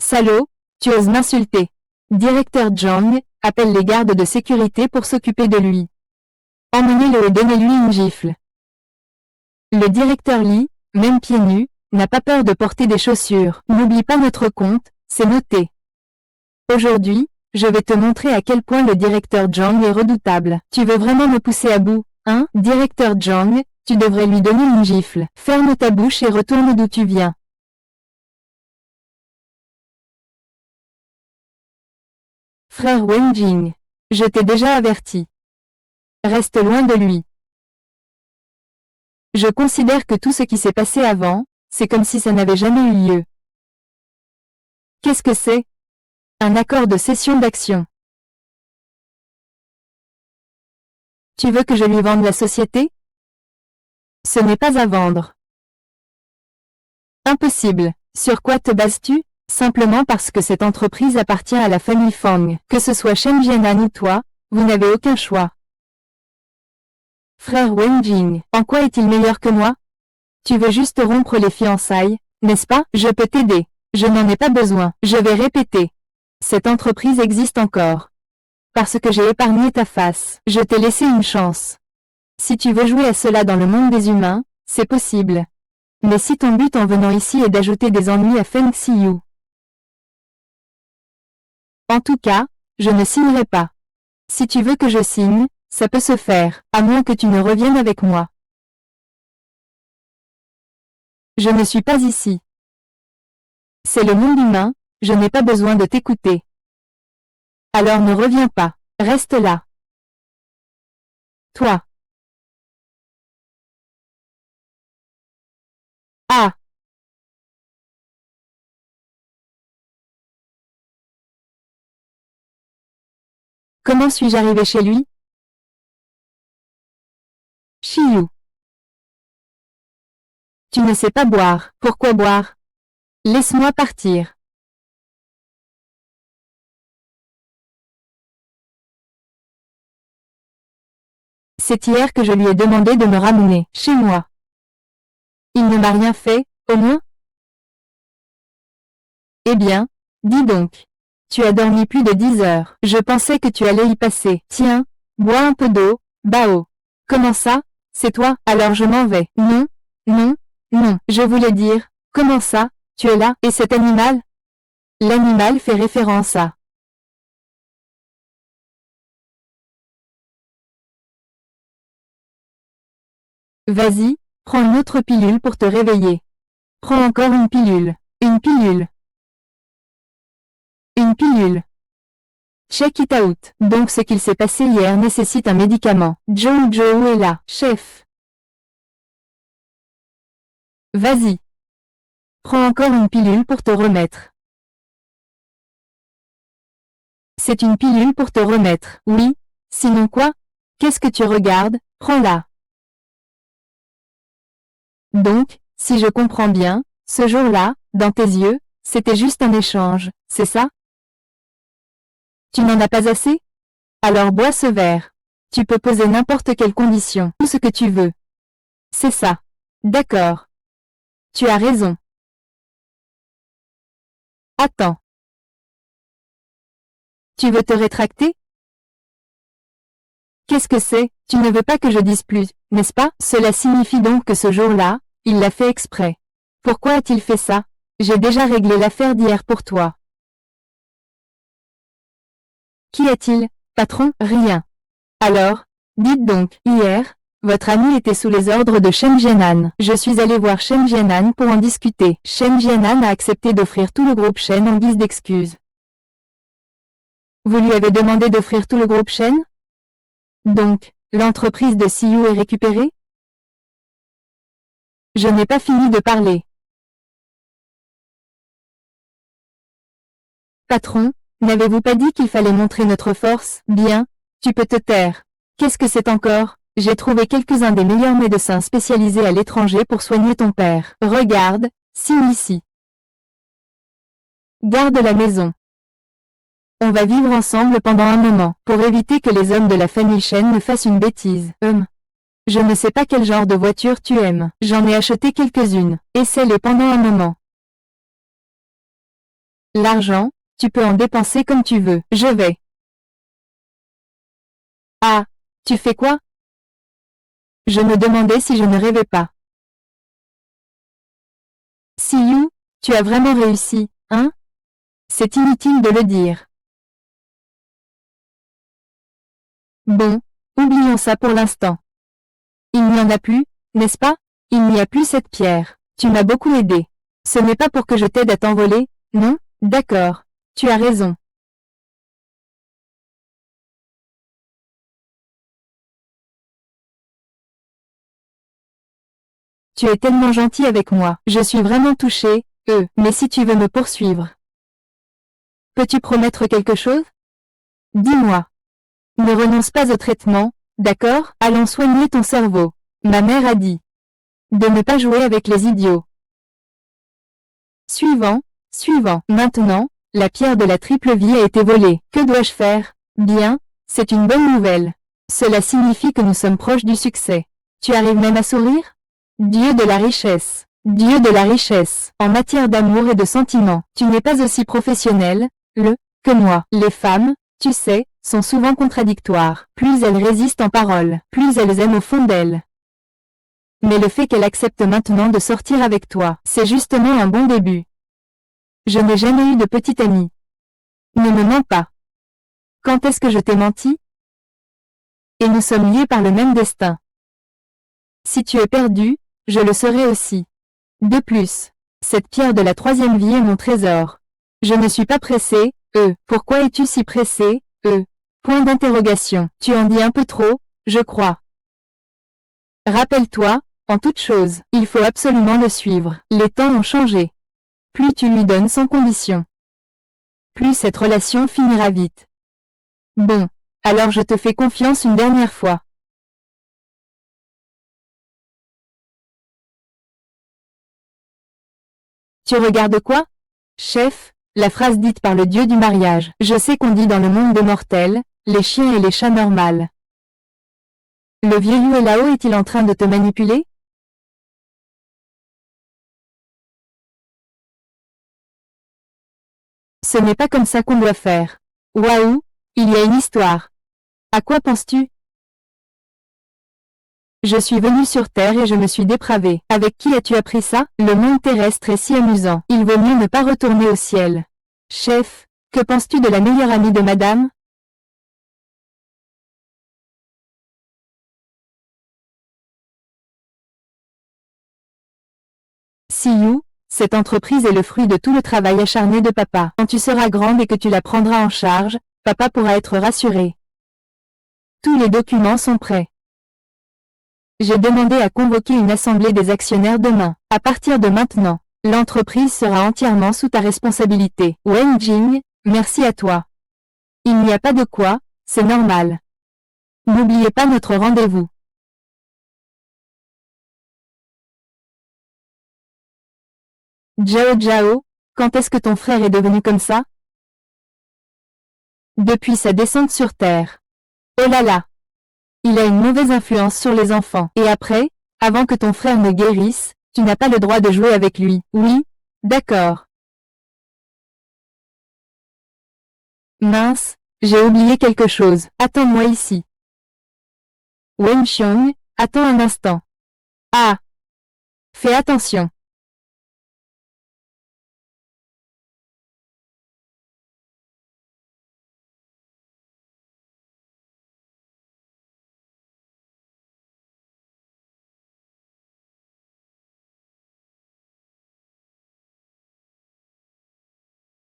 Salaud, tu oses m'insulter. Directeur Zhang, appelle les gardes de sécurité pour s'occuper de lui. Emmenez-le et donnez-lui une gifle. Le directeur Li, même pieds nus, n'a pas peur de porter des chaussures. N'oublie pas notre compte, c'est noté. Aujourd'hui, je vais te montrer à quel point le directeur Zhang est redoutable. Tu veux vraiment me pousser à bout, hein? Directeur Zhang, tu devrais lui donner une gifle. Ferme ta bouche et retourne d'où tu viens. Frère Wenjing, je t'ai déjà averti. Reste loin de lui. Je considère que tout ce qui s'est passé avant, c'est comme si ça n'avait jamais eu lieu. Qu'est-ce que c'est? Un accord de cession d'actions. Tu veux que je lui vende la société? Ce n'est pas à vendre. Impossible. Sur quoi te bases-tu? Simplement parce que cette entreprise appartient à la famille Fang. Que ce soit Shen Jianan ou toi, vous n'avez aucun choix. Frère Wenjing, en quoi est-il meilleur que moi? Tu veux juste rompre les fiançailles, n'est-ce pas? Je peux t'aider. Je n'en ai pas besoin. Je vais répéter. Cette entreprise existe encore. Parce que j'ai épargné ta face. Je t'ai laissé une chance. Si tu veux jouer à cela dans le monde des humains, c'est possible. Mais si ton but en venant ici est d'ajouter des ennuis à Feng Xiyu. En tout cas, je ne signerai pas. Si tu veux que je signe, ça peut se faire, à moins que tu ne reviennes avec moi. Je ne suis pas ici. C'est le monde humain, je n'ai pas besoin de t'écouter. Alors ne reviens pas, reste là. Toi. Ah. Comment suis-je arrivé chez lui? Chiyu. Tu ne sais pas boire. Pourquoi boire? Laisse-moi partir. C'est hier que je lui ai demandé de me ramener chez moi. Il ne m'a rien fait, au moins? Eh bien, dis donc. Tu as dormi plus de 10 heures. Je pensais que tu allais y passer. Tiens, bois un peu d'eau, Bao. Comment ça? C'est toi? Alors je m'en vais. Non, non, non. Je voulais dire, comment ça? Tu es là, et cet animal? L'animal fait référence à. Vas-y, prends une autre pilule pour te réveiller. Prends encore une pilule. Une pilule. Une pilule. Check it out. Donc ce qu'il s'est passé hier nécessite un médicament. Joe est là, chef. Vas-y. Prends encore une pilule pour te remettre. C'est une pilule pour te remettre. Oui. Sinon quoi? Qu'est-ce que tu regardes? Prends-la. Donc, si je comprends bien, ce jour-là, dans tes yeux, c'était juste un échange, c'est ça? Tu n'en as pas assez? Alors bois ce verre. Tu peux poser n'importe quelle condition, tout ce que tu veux. C'est ça. D'accord. Tu as raison. Attends. Tu veux te rétracter? Qu'est-ce que c'est? Tu ne veux pas que je dise plus, n'est-ce pas? Cela signifie donc que ce jour-là, il l'a fait exprès. Pourquoi a-t-il fait ça? J'ai déjà réglé l'affaire d'hier pour toi. Qu'y a-t-il, patron? Rien. Alors, dites donc, hier, votre ami était sous les ordres de Shen Jianan. Je suis allé voir Shen Jianan pour en discuter. Shen Jianan a accepté d'offrir tout le groupe Shen en guise d'excuse. Vous lui avez demandé d'offrir tout le groupe Shen? Donc, l'entreprise de Siyu est récupérée? Je n'ai pas fini de parler. Patron, n'avez-vous pas dit qu'il fallait montrer notre force? Bien, tu peux te taire. Qu'est-ce que c'est encore? J'ai trouvé quelques-uns des meilleurs médecins spécialisés à l'étranger pour soigner ton père. Regarde, signe ici. Garde la maison. On va vivre ensemble pendant un moment, pour éviter que les hommes de la famille Shen ne fassent une bêtise. Je ne sais pas quel genre de voiture tu aimes. J'en ai acheté quelques-unes. Essaie-les pendant un moment. L'argent, tu peux en dépenser comme tu veux. Je vais. Ah, tu fais quoi? Je me demandais si je ne rêvais pas. Siyu, tu as vraiment réussi, hein? C'est inutile de le dire. Bon, oublions ça pour l'instant. Il n'y en a plus, n'est-ce pas? Il n'y a plus cette pierre. Tu m'as beaucoup aidé. Ce n'est pas pour que je t'aide à t'envoler, non? D'accord. Tu as raison. Tu es tellement gentil avec moi. Je suis vraiment touchée, mais si tu veux me poursuivre. Peux-tu promettre quelque chose? Dis-moi. Ne renonce pas au traitement, d'accord? Allons soigner ton cerveau. Ma mère a dit. De ne pas jouer avec les idiots. Suivant, suivant. Maintenant, la pierre de la triple vie a été volée. Que dois-je faire? Bien, c'est une bonne nouvelle. Cela signifie que nous sommes proches du succès. Tu arrives même à sourire? Dieu de la richesse. Dieu de la richesse. En matière d'amour et de sentiments, tu n'es pas aussi professionnel, que moi. Les femmes, tu sais, sont souvent contradictoires. Plus elles résistent en parole, plus elles aiment au fond d'elles. Mais le fait qu'elle accepte maintenant de sortir avec toi, c'est justement un bon début. Je n'ai jamais eu de petite amie. Ne me mens pas. Quand est-ce que je t'ai menti? Et nous sommes liés par le même destin. Si tu es perdu, je le serai aussi. De plus, cette pierre de la troisième vie est mon trésor. Je ne suis pas pressé, Pourquoi es-tu si pressé, Point d'interrogation. Tu en dis un peu trop, je crois. Rappelle-toi, en toute chose, il faut absolument le suivre. Les temps ont changé. Plus tu lui donnes sans condition, plus cette relation finira vite. Bon, Alors je te fais confiance une dernière fois. Tu regardes quoi? Chef, la phrase dite par le dieu du mariage. Je sais qu'on dit dans le monde des mortels, les chiens et les chats normales. Le vieux Yu là-haut est-il en train de te manipuler? Ce n'est pas comme ça qu'on doit faire. Waouh, il y a une histoire. À quoi penses-tu? Je suis venu sur Terre et je me suis dépravé. Avec qui as-tu appris ça? Le monde terrestre est si amusant. Il vaut mieux ne pas retourner au ciel. Chef, que penses-tu de la meilleure amie de madame? Siyu, cette entreprise est le fruit de tout le travail acharné de papa. Quand tu seras grande et que tu la prendras en charge, papa pourra être rassuré. Tous les documents sont prêts. J'ai demandé à convoquer une assemblée des actionnaires demain. À partir de maintenant, l'entreprise sera entièrement sous ta responsabilité. Wen Jing, merci à toi. Il n'y a pas de quoi, c'est normal. N'oubliez pas notre rendez-vous. Zhao Zhao, quand est-ce que ton frère est devenu comme ça? Depuis sa descente sur Terre. Oh là là! Il a une mauvaise influence sur les enfants. Et après, avant que ton frère ne guérisse, tu n'as pas le droit de jouer avec lui. Oui? D'accord. Mince, j'ai oublié quelque chose. Attends-moi ici. Wen Xiong, attends un instant. Ah! Fais attention.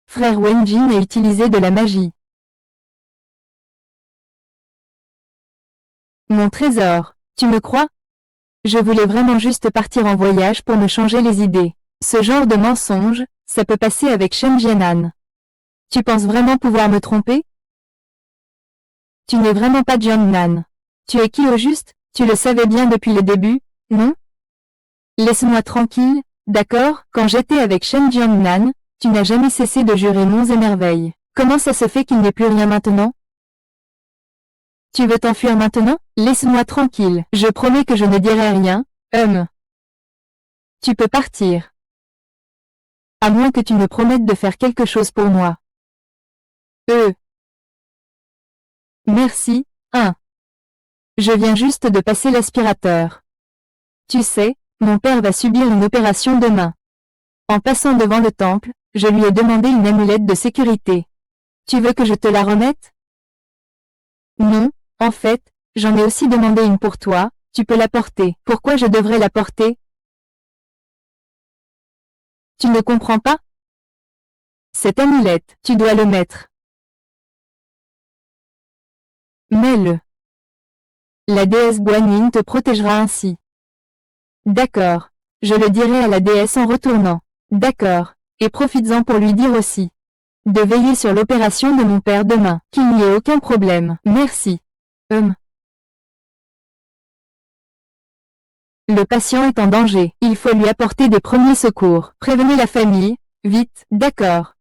Frère Wenjin a utilisé de la magie. Mon trésor, tu me crois? Je voulais vraiment juste partir en voyage pour me changer les idées. Ce genre de mensonge, ça peut passer avec Shen Jianan. Tu penses vraiment pouvoir me tromper? Tu n'es vraiment pas Jianan. Tu es qui au juste? Tu le savais bien depuis le début, non? Laisse-moi tranquille, d'accord? Quand j'étais avec Shen Jianan, tu n'as jamais cessé de jurer monts et merveilles. Comment ça se fait qu'il n'est plus rien maintenant? Tu veux t'enfuir maintenant? Laisse-moi tranquille. Je promets que je ne dirai rien. Tu peux partir. À moins que tu me promettes de faire quelque chose pour moi. Merci, Je viens juste de passer l'aspirateur. Tu sais, mon père va subir une opération demain. En passant devant le temple, je lui ai demandé une amulette de sécurité. Tu veux que je te la remette? Non, en fait, j'en ai aussi demandé une pour toi, tu peux la porter. Pourquoi je devrais la porter? Tu ne comprends pas? Cette amulette, tu dois le mettre. Mets-le. La déesse Guanyin te protégera ainsi. D'accord. Je le dirai à la déesse en retournant. D'accord. Et profites-en pour lui dire aussi. De veiller sur l'opération de mon père demain. Qu'il n'y ait aucun problème. Merci. Le patient est en danger. Il faut lui apporter des premiers secours. Prévenez la famille. Vite. D'accord.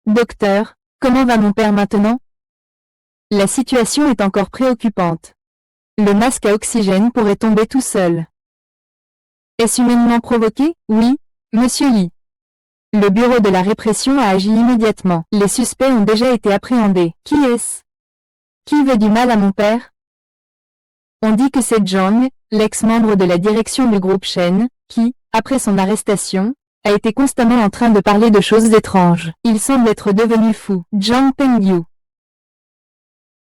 Docteur, comment va mon père maintenant? La situation est encore préoccupante. Le masque à oxygène pourrait tomber tout seul. Est-ce humainement provoqué? Oui, monsieur Lee. Le bureau de la répression a agi immédiatement. Les suspects ont déjà été appréhendés. Qui est-ce? Qui veut du mal à mon père? On dit que c'est Zhang, l'ex-membre de la direction du groupe Shen, qui, après son arrestation, a été constamment en train de parler de choses étranges. Il semble être devenu fou. Zhang Pengyu.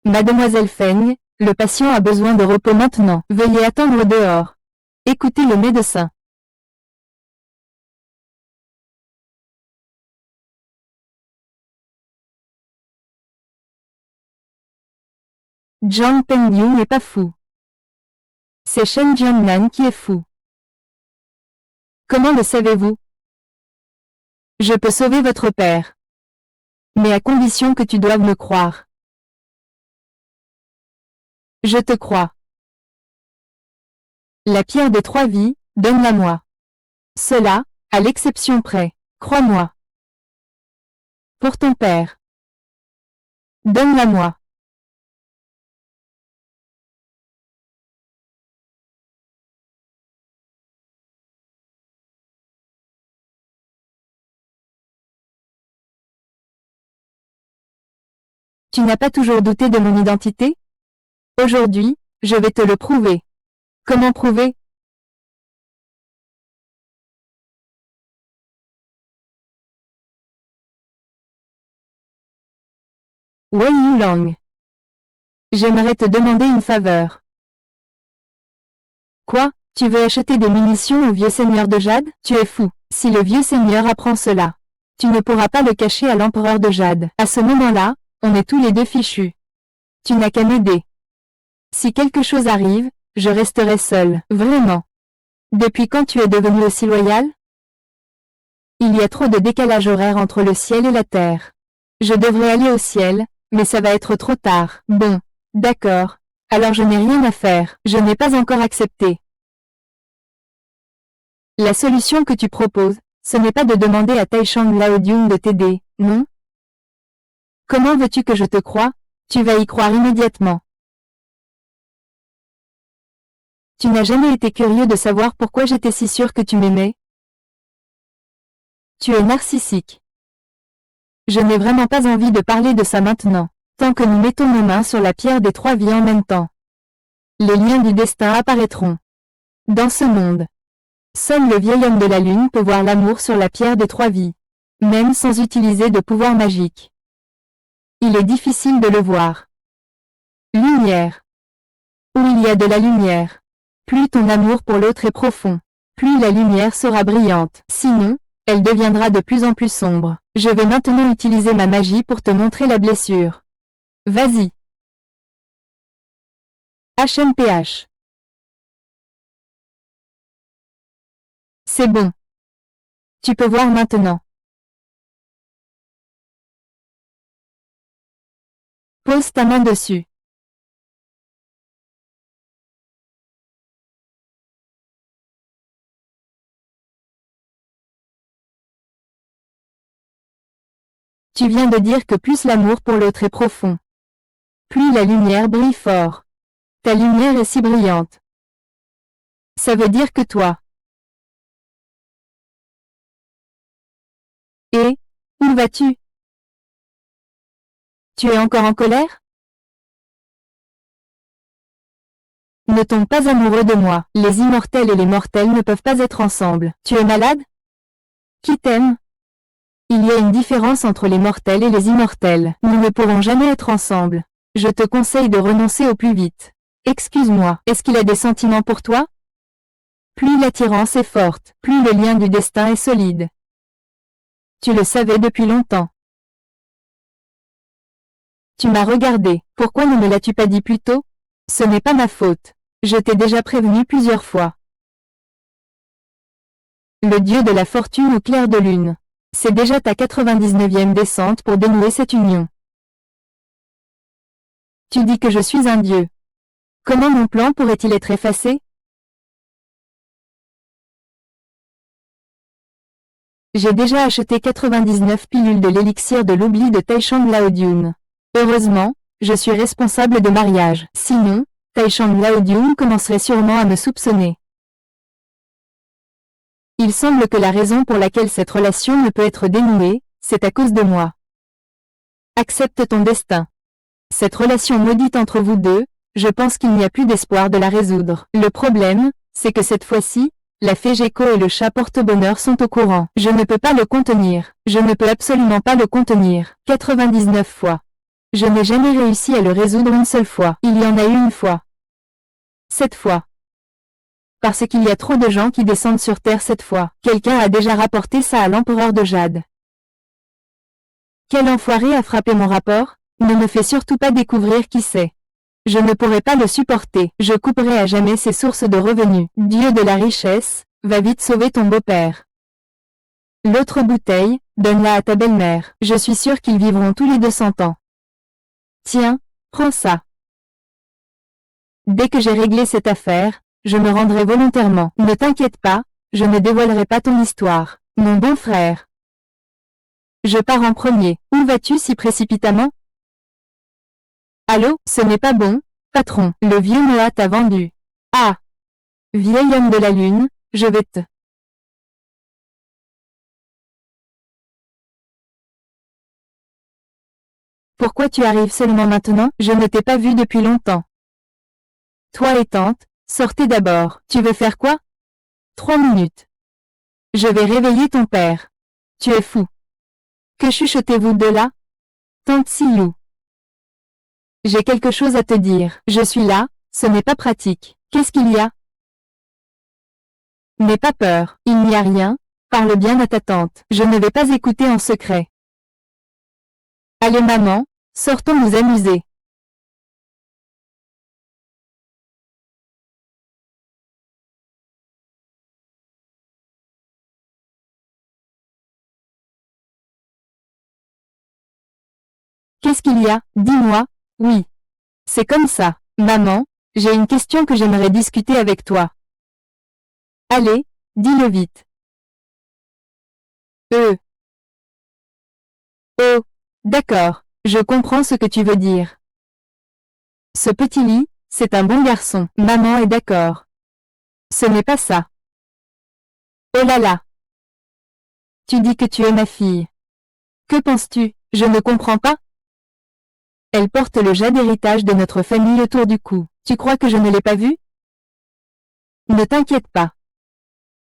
Mademoiselle Feng, le patient a besoin de repos maintenant. Veuillez attendre dehors. Écoutez le médecin. Zhang Pengyu n'est pas fou. C'est Shen Jiannan qui est fou. Comment le savez-vous? Je peux sauver votre père. Mais à condition que tu doives me croire. Je te crois. La pierre des 3 vies, donne-la-moi. Cela, à l'exception près. Crois-moi. Pour ton père. Donne-la-moi. Tu n'as pas toujours douté de mon identité? Aujourd'hui, je vais te le prouver. Comment prouver? Wei Yulang. J'aimerais te demander une faveur. Quoi? Tu veux acheter des munitions au vieux seigneur de Jade? Tu es fou. Si le vieux seigneur apprend cela, tu ne pourras pas le cacher à l'empereur de Jade. À ce moment-là, on est tous les deux fichus. Tu n'as qu'à m'aider. Si quelque chose arrive, je resterai seul. Vraiment. Depuis quand tu es devenu aussi loyal? Il y a trop de décalage horaire entre le ciel et la terre. Je devrais aller au ciel, mais ça va être trop tard. Bon, d'accord. Alors je n'ai rien à faire. Je n'ai pas encore accepté. La solution que tu proposes, ce n'est pas de demander à Taishang Laodium de t'aider, non? Comment veux-tu que je te croie? Tu vas y croire immédiatement. Tu n'as jamais été curieux de savoir pourquoi j'étais si sûre que tu m'aimais? Tu es narcissique. Je n'ai vraiment pas envie de parler de ça maintenant, tant que nous mettons nos mains sur la pierre des 3 vies en même temps. Les liens du destin apparaîtront. Dans ce monde, seul le vieil homme de la lune peut voir l'amour sur la pierre des 3 vies, même sans utiliser de pouvoir magique. Il est difficile de le voir. Lumière. Où il y a de la lumière, plus ton amour pour l'autre est profond, plus la lumière sera brillante. Sinon, elle deviendra de plus en plus sombre. Je vais maintenant utiliser ma magie pour te montrer la blessure. Vas-y. HMPH. C'est bon. Tu peux voir maintenant. Pose ta main dessus. Tu viens de dire que plus l'amour pour l'autre est profond, plus la lumière brille fort. Ta lumière est si brillante. Ça veut dire que toi. Et, où vas-tu? Tu es encore en colère? Ne tombe pas amoureux de moi. Les immortels et les mortels ne peuvent pas être ensemble. Tu es malade? Qui t'aime? Il y a une différence entre les mortels et les immortels. Nous ne pourrons jamais être ensemble. Je te conseille de renoncer au plus vite. Excuse-moi, est-ce qu'il a des sentiments pour toi? Plus l'attirance est forte, plus le lien du destin est solide. Tu le savais depuis longtemps. Tu m'as regardé, pourquoi ne me l'as-tu pas dit plus tôt? Ce n'est pas ma faute. Je t'ai déjà prévenu plusieurs fois. Le dieu de la fortune au clair de lune. C'est déjà ta 99e descente pour dénouer cette union. Tu dis que je suis un dieu. Comment mon plan pourrait-il être effacé? J'ai déjà acheté 99 pilules de l'élixir de l'oubli de Taishang Laodium. Heureusement, je suis responsable de mariage. Sinon, Taishang Laodium commencerait sûrement à me soupçonner. Il semble que la raison pour laquelle cette relation ne peut être dénouée, c'est à cause de moi. Accepte ton destin. Cette relation maudite entre vous deux, je pense qu'il n'y a plus d'espoir de la résoudre. Le problème, c'est que cette fois-ci, la fée Gecko et le chat porte-bonheur sont au courant. Je ne peux pas le contenir. Je ne peux absolument pas le contenir. 99 fois. Je n'ai jamais réussi à le résoudre une seule fois. Il y en a eu une fois. 7 fois. Parce qu'il y a trop de gens qui descendent sur Terre cette fois. Quelqu'un a déjà rapporté ça à l'empereur de Jade. Quel enfoiré a frappé mon rapport? Ne me fais surtout pas découvrir qui c'est. Je ne pourrai pas le supporter. Je couperai à jamais ses sources de revenus. Dieu de la richesse, va vite sauver ton beau-père. L'autre bouteille, donne-la à ta belle-mère. Je suis sûre qu'ils vivront tous les 200 ans. Tiens, prends ça. Dès que j'ai réglé cette affaire, je me rendrai volontairement. Ne t'inquiète pas, je ne dévoilerai pas ton histoire, mon bon frère. Je pars en premier. Où vas-tu si précipitamment? Allô, ce n'est pas bon, patron. Le vieux Noah t'a vendu. Ah! Vieil homme de la lune, je vais te... Pourquoi tu arrives seulement maintenant? Je ne t'ai pas vu depuis longtemps. Toi et tante, sortez d'abord. Tu veux faire quoi? 3 minutes. Je vais réveiller ton père. Tu es fou. Que chuchotez-vous de là? Tante Silou. J'ai quelque chose à te dire. Je suis là, ce n'est pas pratique. Qu'est-ce qu'il y a? N'aie pas peur, il n'y a rien, parle bien à ta tante. Je ne vais pas écouter en secret. Allez maman, sortons nous amuser. Qu'est-ce qu'il y a? Dis-moi. Oui. C'est comme ça. Maman, j'ai une question que j'aimerais discuter avec toi. Allez, dis-le vite. Oh, d'accord, je comprends ce que tu veux dire. Ce petit lit, c'est un bon garçon. Maman est d'accord. Ce n'est pas ça. Oh là là. Tu dis que tu es ma fille. Que penses-tu? Je ne comprends pas. Elle porte le jade d'héritage de notre famille autour du cou. Tu crois que je ne l'ai pas vu? Ne t'inquiète pas.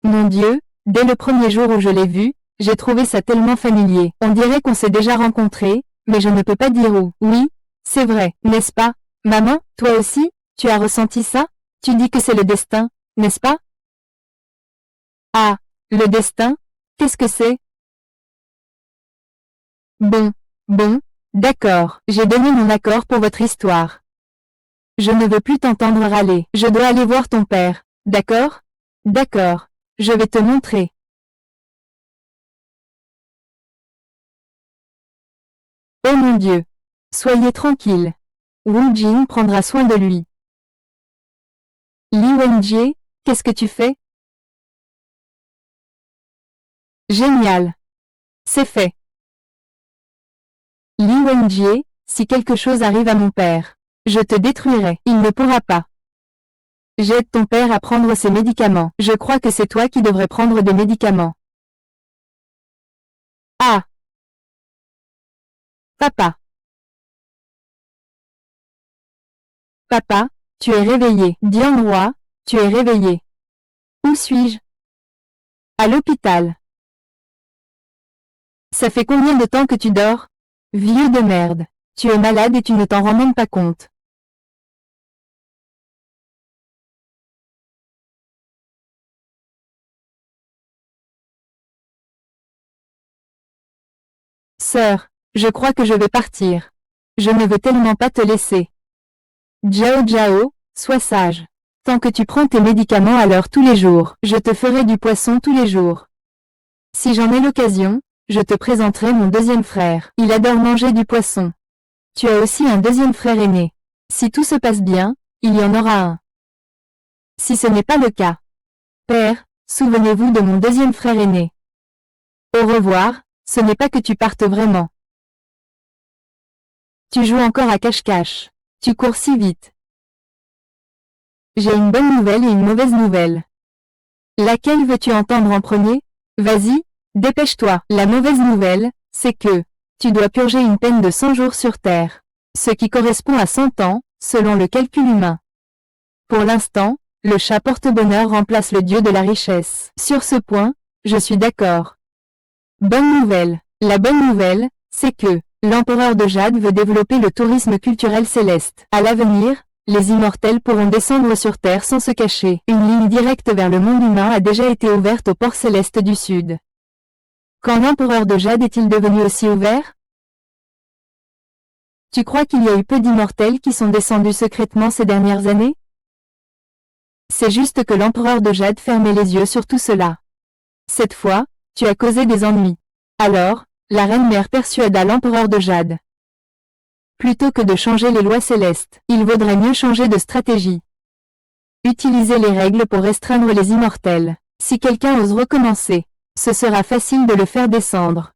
Mon Dieu, dès le premier jour où je l'ai vu, j'ai trouvé ça tellement familier. On dirait qu'on s'est déjà rencontrés, mais je ne peux pas dire où. Oui, c'est vrai, n'est-ce pas? Maman, toi aussi, tu as ressenti ça? Tu dis que c'est le destin, n'est-ce pas? Ah, le destin? Qu'est-ce que c'est? Bon, d'accord, j'ai donné mon accord pour votre histoire. Je ne veux plus t'entendre râler. Je dois aller voir ton père, d'accord? D'accord, je vais te montrer. Oh mon Dieu! Soyez tranquille. Wu Jin prendra soin de lui. Li Wenjie, qu'est-ce que tu fais? Génial. C'est fait. Li Wenjie, si quelque chose arrive à mon père, je te détruirai. Il ne pourra pas. J'aide ton père à prendre ses médicaments. Je crois que c'est toi qui devrais prendre des médicaments. Ah! Papa. Papa, tu es réveillé. Dian Roi, tu es réveillé. Où suis-je? À l'hôpital. Ça fait combien de temps que tu dors? Vieux de merde. Tu es malade et tu ne t'en rends même pas compte. Sœur, je crois que je vais partir. Je ne veux tellement pas te laisser. Jiao Jiao, sois sage. Tant que tu prends tes médicaments à l'heure tous les jours, je te ferai du poisson tous les jours. Si j'en ai l'occasion, je te présenterai mon deuxième frère. Il adore manger du poisson. Tu as aussi un deuxième frère aîné. Si tout se passe bien, il y en aura un. Si ce n'est pas le cas. Père, souvenez-vous de mon deuxième frère aîné. Au revoir, ce n'est pas que tu partes vraiment. Tu joues encore à cache-cache. Tu cours si vite. J'ai une bonne nouvelle et une mauvaise nouvelle. Laquelle veux-tu entendre en premier? Vas-y, dépêche-toi. La mauvaise nouvelle, c'est que tu dois purger une peine de 100 jours sur Terre, ce qui correspond à 100 ans, selon le calcul humain. Pour l'instant, le chat porte-bonheur remplace le dieu de la richesse. Sur ce point, je suis d'accord. Bonne nouvelle. La bonne nouvelle, c'est que l'empereur de Jade veut développer le tourisme culturel céleste. À l'avenir, les immortels pourront descendre sur Terre sans se cacher. Une ligne directe vers le monde humain a déjà été ouverte au port céleste du Sud. Quand l'empereur de Jade est-il devenu aussi ouvert? Tu crois qu'il y a eu peu d'immortels qui sont descendus secrètement ces dernières années? C'est juste que l'empereur de Jade fermait les yeux sur tout cela. Cette fois, tu as causé des ennuis. Alors, la reine-mère persuada l'empereur de Jade. Plutôt que de changer les lois célestes, il vaudrait mieux changer de stratégie. Utiliser les règles pour restreindre les immortels. Si quelqu'un ose recommencer, ce sera facile de le faire descendre.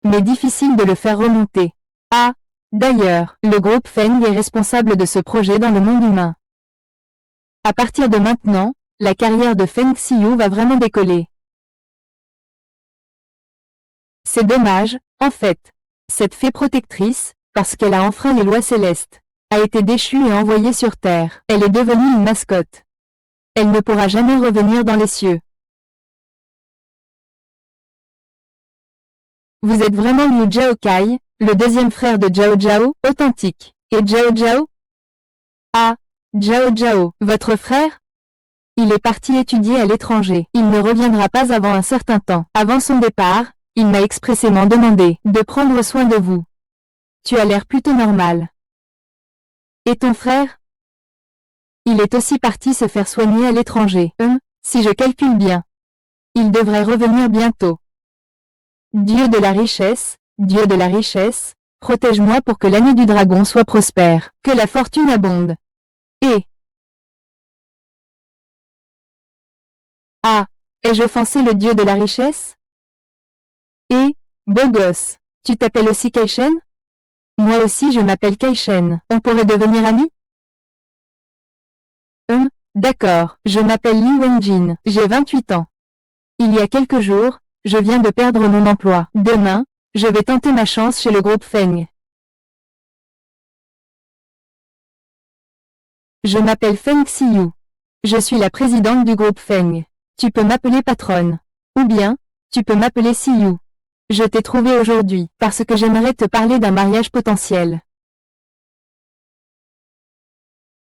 Mais difficile de le faire remonter. Ah, d'ailleurs, le groupe Feng est responsable de ce projet dans le monde humain. À partir de maintenant, la carrière de Feng Xiu va vraiment décoller. C'est dommage, en fait. Cette fée protectrice, parce qu'elle a enfreint les lois célestes, a été déchue et envoyée sur Terre. Elle est devenue une mascotte. Elle ne pourra jamais revenir dans les cieux. Vous êtes vraiment Liu Zhaokai, le deuxième frère de Zhao Zhao, authentique. Et Zhao Zhao? Ah, Zhao Zhao, votre frère? Il est parti étudier à l'étranger. Il ne reviendra pas avant un certain temps. Avant son départ, il m'a expressément demandé de prendre soin de vous. Tu as l'air plutôt normal. Et ton frère? Il est aussi parti se faire soigner à l'étranger. Si je calcule bien. Il devrait revenir bientôt. Dieu de la richesse, protège-moi pour que l'année du dragon soit prospère, que la fortune abonde. Et... Ah, ai-je offensé le dieu de la richesse? Et, beau gosse, tu t'appelles aussi Kaishen? Moi aussi je m'appelle Kaishen, on pourrait devenir amis? D'accord, je m'appelle Li Wenjin, j'ai 28 ans. Il y a quelques jours, je viens de perdre mon emploi. Demain, je vais tenter ma chance chez le groupe Feng. Je m'appelle Feng Xiu. Je suis la présidente du groupe Feng. Tu peux m'appeler patronne. Ou bien, tu peux m'appeler Xiu. Je t'ai trouvé aujourd'hui parce que j'aimerais te parler d'un mariage potentiel.